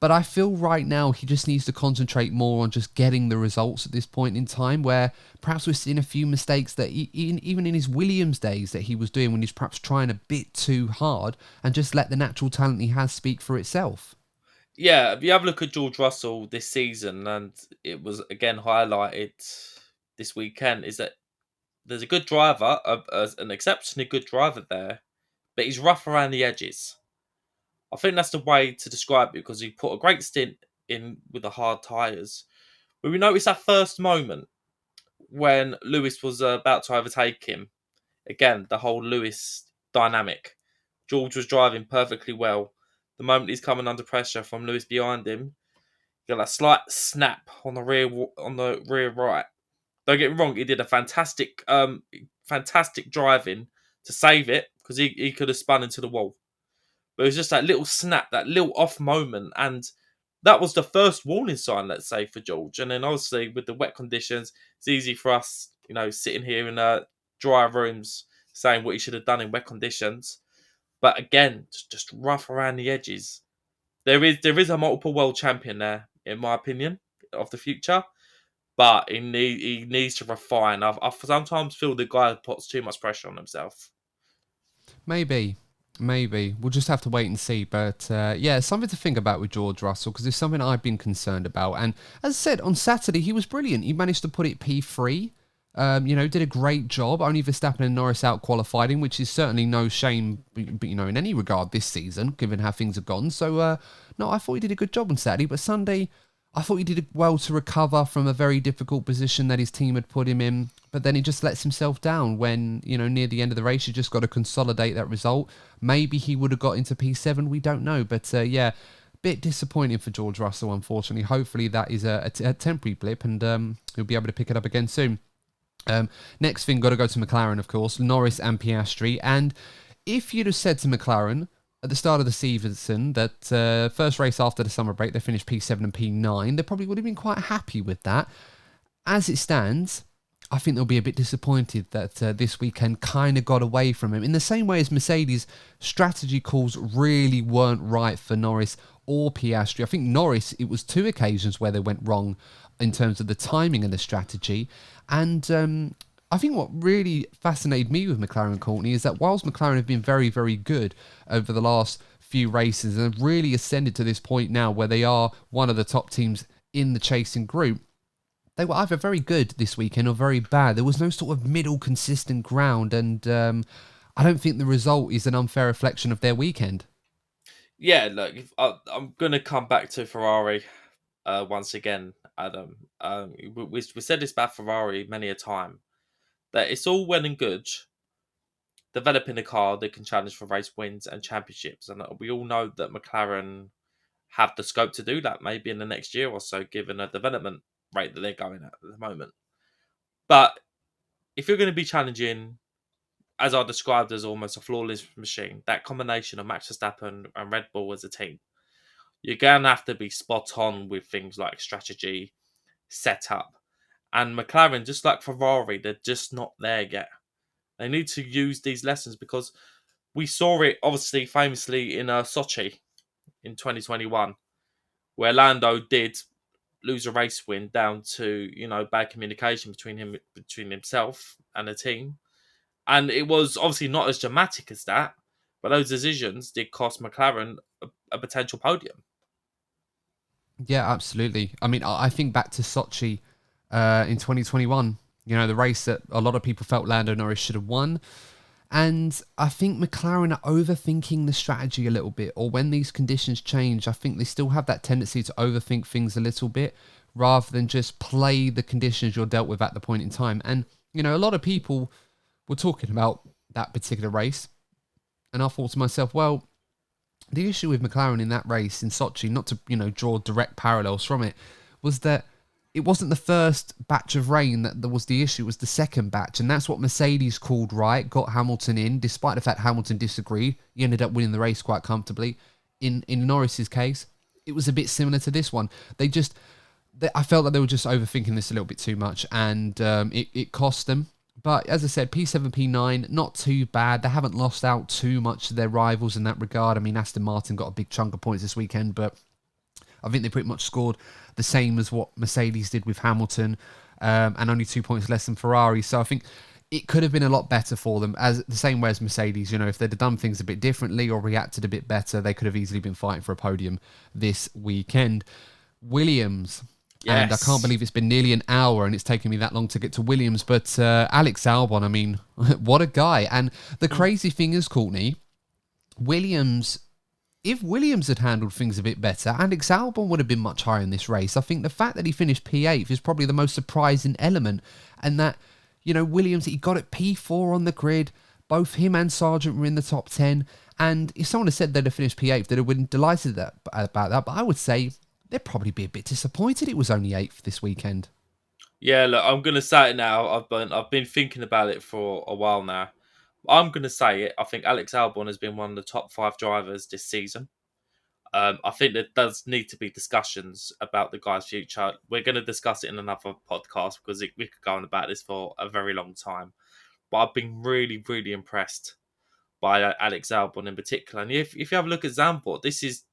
But I feel right now he just needs to concentrate more on just getting the results at this point in time, where perhaps we're seeing a few mistakes that even in his Williams days that he was doing when he's perhaps trying a bit too hard, and just let the natural talent he has speak for itself. Yeah, if you have a look at George Russell this season, and it was again highlighted this weekend, is that there's a good driver, an exceptionally good driver there, but he's rough around the edges. I think that's the way to describe it because he put a great stint in with the hard tyres. But we noticed that first moment when Lewis was about to overtake him. Again, the whole Lewis dynamic. George was driving perfectly well. The moment he's coming under pressure from Lewis behind him, you got that slight snap on the rear right. Don't get me wrong, he did a fantastic driving to save it because he could have spun into the wall. But it was just that little snap, that little off moment, and that was the first warning sign, let's say, for George. And then obviously with the wet conditions, it's easy for us, sitting here in dry rooms saying what he should have done in wet conditions. But again, just rough around the edges. There is a multiple world champion there, in my opinion, of the future. But he needs to refine. I sometimes feel the guy puts too much pressure on himself. Maybe. We'll just have to wait and see. But yeah, something to think about with George Russell because it's something I've been concerned about. And as I said, on Saturday, he was brilliant. He managed to put it P3. Did a great job. Only Verstappen and Norris out qualified him, which is certainly no shame, in any regard this season, given how things have gone. So, no, I thought he did a good job on Saturday. But Sunday, I thought he did well to recover from a very difficult position that his team had put him in. But then he just lets himself down when, near the end of the race, you just got to consolidate that result. Maybe he would have got into P7. We don't know. But, yeah, bit disappointing for George Russell, unfortunately. Hopefully that is a temporary blip and he'll be able to pick it up again soon. Next thing, got to go to McLaren, of course, Norris and Piastri. And if you'd have said to McLaren at the start of the season that first race after the summer break, they finished P7 and P9, they probably would have been quite happy with that. As it stands, I think they'll be a bit disappointed that this weekend kind of got away from him. In the same way as Mercedes' strategy calls really weren't right for Norris or Piastri. I think Norris, it was 2 occasions where they went wrong in terms of the timing and the strategy. And I think what really fascinated me with McLaren, Courtney, is that whilst McLaren have been very, very good over the last few races and have really ascended to this point now where they are one of the top teams in the chasing group, they were either very good this weekend or very bad. There was no sort of middle consistent ground, and I don't think the result is an unfair reflection of their weekend. Yeah, look, I'm going to come back to Ferrari once again, Adam. We said this about Ferrari many a time, that it's all well and good developing a car that can challenge for race wins and championships. And we all know that McLaren have the scope to do that maybe in the next year or so, given a development rate that they're going at the moment. But if you're going to be challenging, as I described, as almost a flawless machine, that combination of Max Verstappen and Red Bull as a team, you're going to have to be spot on with things like strategy, setup. And McLaren, just like Ferrari, they're just not there yet. They need to use these lessons because we saw it obviously famously in Sochi in 2021, where Lando did lose a race win down to bad communication between himself and the team, and it was obviously not as dramatic as that, but those decisions did cost McLaren a potential podium. Yeah, absolutely. I mean, I think back to Sochi in 2021, the race that a lot of people felt Lando Norris should have won. And I think McLaren are overthinking the strategy a little bit, or when these conditions change, I think they still have that tendency to overthink things a little bit rather than just play the conditions you're dealt with at the point in time. And, a lot of people were talking about that particular race. And I thought to myself, well, the issue with McLaren in that race in Sochi, not to, draw direct parallels from it, was that it wasn't the first batch of rain that was the issue, it was the second batch. And that's what Mercedes called right, got Hamilton in, despite the fact Hamilton disagreed. He ended up winning the race quite comfortably. In Norris's case, it was a bit similar to this one. I felt like they were just overthinking this a little bit too much, and it cost them. But as I said, P7, P9, not too bad. They haven't lost out too much to their rivals in that regard. I mean, Aston Martin got a big chunk of points this weekend, but I think they pretty much scored the same as what Mercedes did with Hamilton, and only 2 points less than Ferrari. So I think it could have been a lot better for them, as the same way as Mercedes. You know, if they'd have done things a bit differently or reacted a bit better, they could have easily been fighting for a podium this weekend. Williams. Yes. And I can't believe it's been nearly an hour and it's taken me that long to get to Williams. But Alex Albon, I mean, what a guy. And the crazy thing is, Courtney, Williams, if Williams had handled things a bit better, Alex Albon would have been much higher in this race. I think the fact that he finished P8 is probably the most surprising element. And that, you know, Williams, he got at P4 on the grid. Both him and Sargent were in the top 10. And if someone had said they'd have finished P8, they'd have been delighted about that. But I would say they'd probably be a bit disappointed it was only 8th this weekend. Yeah, look, I'm going to say it now. I've been thinking about it for a while now. I'm going to say it. I think Alex Albon has been one of the top 5 drivers this season. I think there does need to be discussions about the guy's future. We're going to discuss it in another podcast because we could go on about this for a very long time. But I've been really, really impressed by Alex Albon in particular. And if you have a look at Zandvoort, this is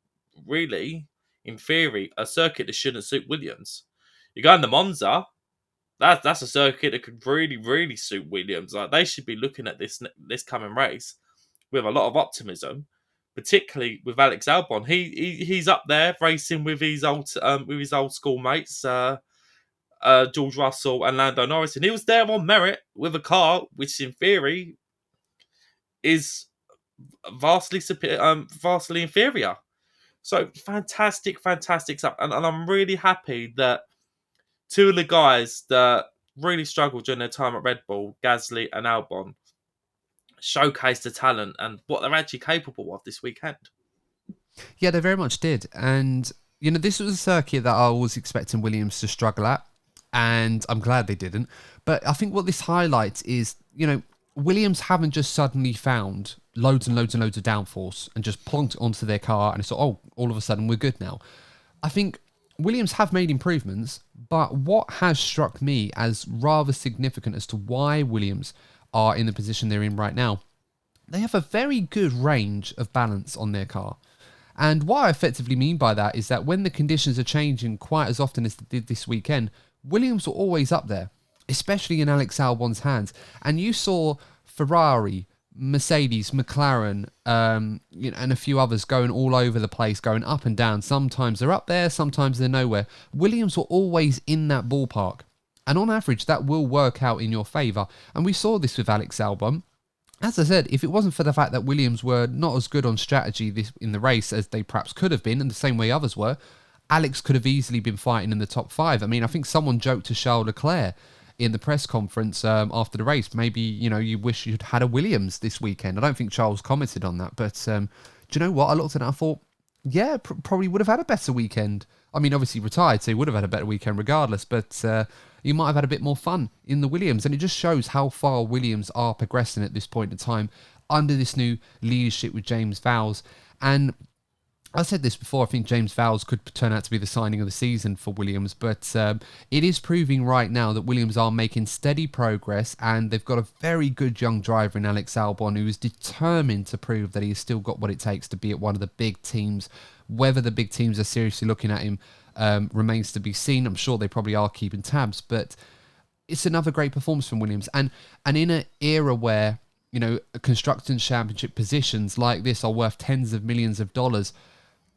really, in theory, a circuit that shouldn't suit Williams. You go into Monza, that's a circuit that could really, really suit Williams. Like, they should be looking at this coming race with a lot of optimism, particularly with Alex Albon. He's up there racing with his old schoolmates, George Russell and Lando Norris, and he was there on merit with a car which, in theory, is vastly inferior. So fantastic stuff, and I'm really happy that two of the guys that really struggled during their time at Red Bull, Gasly and Albon, showcased the talent and what they're actually capable of this weekend. Yeah, they very much did. And, you know, this was a circuit that I was expecting Williams to struggle at, and I'm glad they didn't. But I think what this highlights is, you know, Williams haven't just suddenly found loads and loads and loads of downforce and just plonked it onto their car and it's like, oh, all of a sudden we're good now. I think Williams have made improvements, but what has struck me as rather significant as to why Williams are in the position they're in right now, they have a very good range of balance on their car. And what I effectively mean by that is that when the conditions are changing quite as often as they did this weekend, Williams were always up there, especially in Alex Albon's hands. And you saw Ferrari, Mercedes, McLaren, you know, and a few others going all over the place, going up and down. Sometimes they're up there, sometimes they're nowhere. Williams were always in that ballpark. And on average, that will work out in your favour. And we saw this with Alex Albon. As I said, if it wasn't for the fact that Williams were not as good on strategy in the race as they perhaps could have been, in the same way others were, Alex could have easily been fighting in the top 5. I mean, I think someone joked to Charles Leclerc in the press conference after the race, maybe, you know, you wish you'd had a Williams this weekend. I don't think Charles commented on that, but do you know what? I looked at it and I thought, yeah, probably would have had a better weekend. I mean, obviously retired, so he would have had a better weekend regardless, but you might have had a bit more fun in the Williams. And it just shows how far Williams are progressing at this point in time under this new leadership with James Vowles. And I said this before, I think James Vowles could turn out to be the signing of the season for Williams, but it is proving right now that Williams are making steady progress, and they've got a very good young driver in Alex Albon who is determined to prove that he's still got what it takes to be at one of the big teams. Whether the big teams are seriously looking at him remains to be seen. I'm sure they probably are keeping tabs, but it's another great performance from Williams. And in an era where, you know, Constructors' Championship positions like this are worth tens of millions of dollars,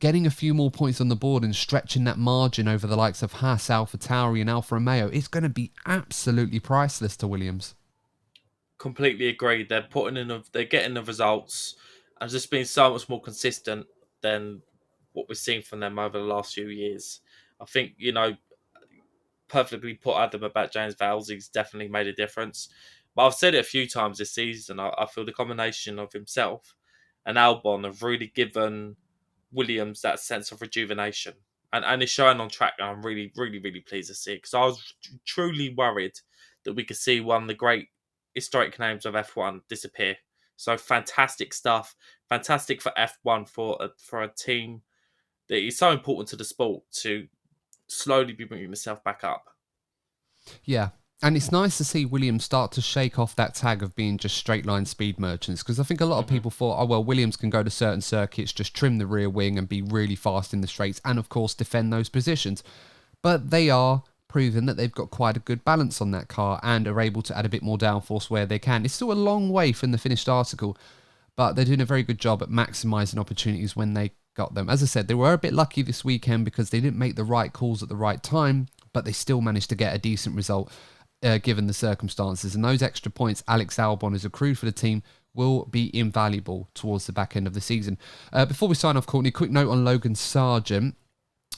getting a few more points on the board and stretching that margin over the likes of Haas, AlphaTauri and Alfa Romeo is going to be absolutely priceless to Williams. Completely agreed. They're getting the results and just being so much more consistent than what we've seen from them over the last few years. I think, you know, perfectly put Adam about James Vowles. He's definitely made a difference. But I've said it a few times this season. I feel the combination of himself and Albon have really given Williams that sense of rejuvenation. And it's showing on track. And I'm really, really, really pleased to see it. Because I was truly worried that we could see one of the great historic names of F1 disappear. So fantastic stuff. Fantastic for F1, for a team that is so important to the sport to slowly be bringing itself back up. Yeah. And it's nice to see Williams start to shake off that tag of being just straight line speed merchants, because I think a lot of people thought, oh, well, Williams can go to certain circuits, just trim the rear wing and be really fast in the straights and, of course, defend those positions. But they are proven that they've got quite a good balance on that car and are able to add a bit more downforce where they can. It's still a long way from the finished article, but they're doing a very good job at maximising opportunities when they got them. As I said, they were a bit lucky this weekend because they didn't make the right calls at the right time, but they still managed to get a decent result given the circumstances. And those extra points Alex Albon has accrued for the team will be invaluable towards the back end of the season. Before we sign off, Courtney, quick note on Logan Sargent.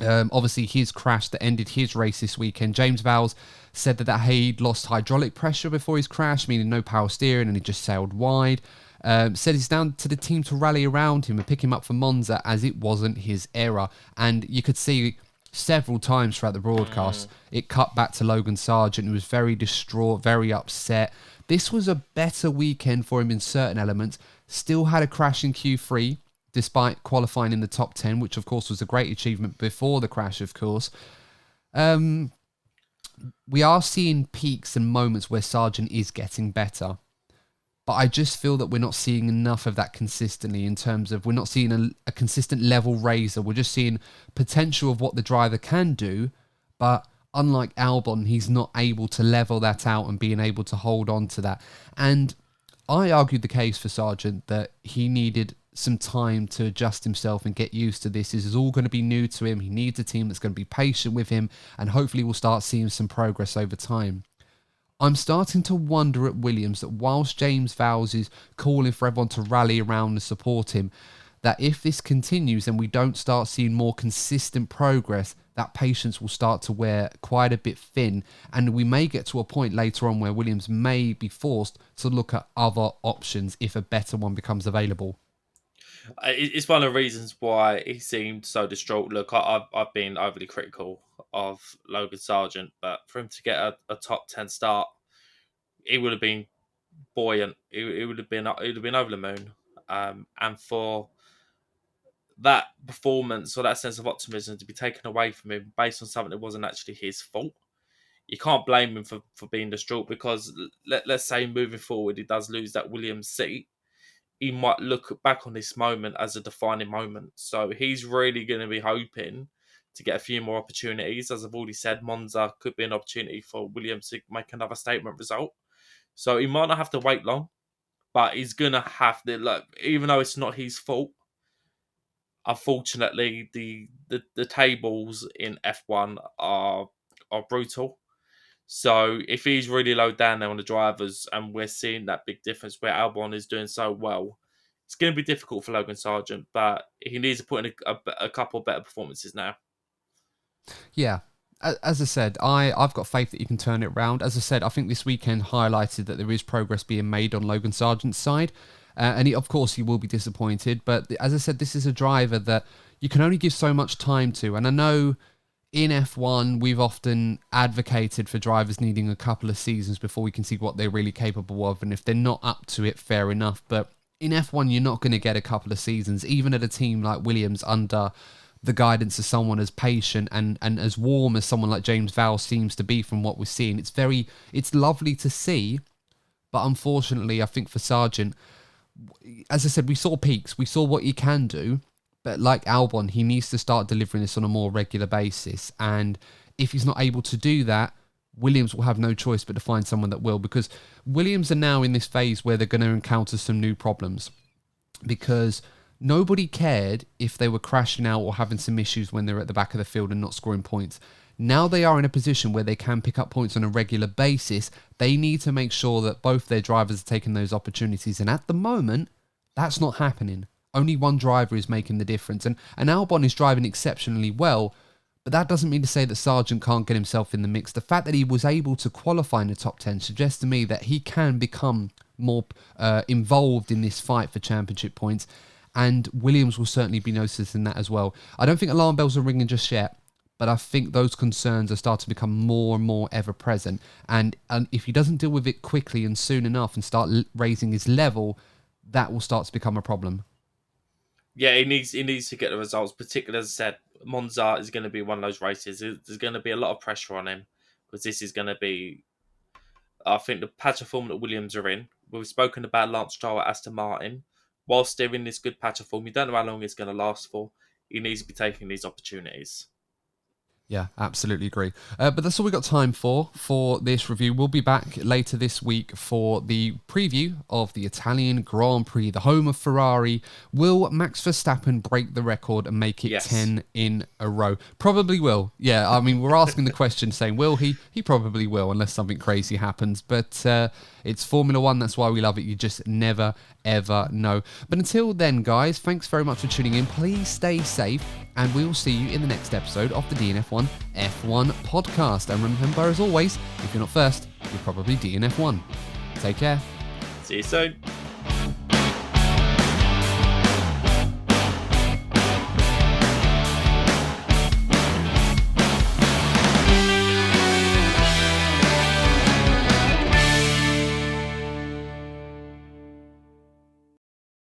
Obviously, his crash that ended his race this weekend. James Vowles said that he'd lost hydraulic pressure before his crash, meaning no power steering, and he just sailed wide. Said it's down to the team to rally around him and pick him up for Monza, as it wasn't his error. And you could see several times throughout the broadcast, it cut back to Logan Sargent, who was very distraught, very upset. This was a better weekend for him in certain elements. Still had a crash in Q3, despite qualifying in the top 10, which of course was a great achievement before the crash, of course. We are seeing peaks and moments where Sargent is getting better. But I just feel that we're not seeing enough of that consistently, in terms of we're not seeing a consistent level raiser. We're just seeing potential of what the driver can do, but unlike Albon, he's not able to level that out and being able to hold on to that. And I argued the case for Sargent that he needed some time to adjust himself and get used to this. This is all going to be new to him. He needs a team that's going to be patient with him, and hopefully we'll start seeing some progress over time. I'm starting to wonder at Williams that whilst James Vowles is calling for everyone to rally around and support him, that if this continues and we don't start seeing more consistent progress, that patience will start to wear quite a bit thin, and we may get to a point later on where Williams may be forced to look at other options if a better one becomes available. It's one of the reasons why he seemed so distraught. Look, I've been overly critical of Logan Sargent, but for him to get a top 10 start, it would have been buoyant. It would have been over the moon. And for that performance or that sense of optimism to be taken away from him based on something that wasn't actually his fault, you can't blame him for being distraught, because let's say moving forward he does lose that Williams seat, he might look back on this moment as a defining moment. So he's really going to be hoping to get a few more opportunities. As I've already said, Monza could be an opportunity for Williams to make another statement result. So he might not have to wait long, but he's going to have to, look, even though it's not his fault, unfortunately, the tables in F1 are brutal. So if he's really low down there on the drivers, and we're seeing that big difference where Albon is doing so well, it's going to be difficult for Logan Sargent, but he needs to put in a couple better performances now. Yeah. As I said, I've got faith that you can turn it around. As I said, I think this weekend highlighted that there is progress being made on Logan Sargent's side. And of course, he will be disappointed. But as I said, this is a driver that you can only give so much time to. And I know in F1, we've often advocated for drivers needing a couple of seasons before we can see what they're really capable of. And if they're not up to it, fair enough. But in F1, you're not going to get a couple of seasons, even at a team like Williams, under the guidance of someone as patient and as warm as someone like James Vowles seems to be from what we're seeing. It's lovely to see, but unfortunately, I think for Sargent, as I said, we saw peaks, we saw what he can do, but like Albon, he needs to start delivering this on a more regular basis. And if he's not able to do that, Williams will have no choice but to find someone that will, because Williams are now in this phase where they're going to encounter some new problems, because nobody cared if they were crashing out or having some issues when they're at the back of the field and not scoring points. Now they are in a position where they can pick up points on a regular basis. They need to make sure that both their drivers are taking those opportunities. And at the moment, that's not happening. Only one driver is making the difference. And Albon is driving exceptionally well, but that doesn't mean to say that Sargent can't get himself in the mix. The fact that he was able to qualify in the top 10 suggests to me that he can become more involved in this fight for championship points. And Williams will certainly be noticing that as well. I don't think alarm bells are ringing just yet, but I think those concerns are starting to become more and more ever present. And if he doesn't deal with it quickly and soon enough and start raising his level, that will start to become a problem. Yeah, he needs to get the results. Particularly, as I said, Monza is going to be one of those races. There's going to be a lot of pressure on him, because this is going to be, I think, the patch of form that Williams are in. We've spoken about Lance Stroll at Aston Martin. Whilst they're in this good patch of form, you don't know how long it's going to last for. He needs to be taking these opportunities. Yeah, absolutely agree. But that's all we got time for this review. We'll be back later this week for the preview of the Italian Grand Prix, the home of Ferrari. Will Max Verstappen break the record and make it 10 in a row? Probably will. Yeah, I mean, we're asking the question saying, will he? He probably will, unless something crazy happens. But it's Formula One. That's why we love it. You just never, ever know. But until then, guys, thanks very much for tuning in. Please stay safe, and we will see you in the next episode of the DNF1 F1 podcast. And remember, as always, if you're not first, you're probably DNF1. Take care. See you soon.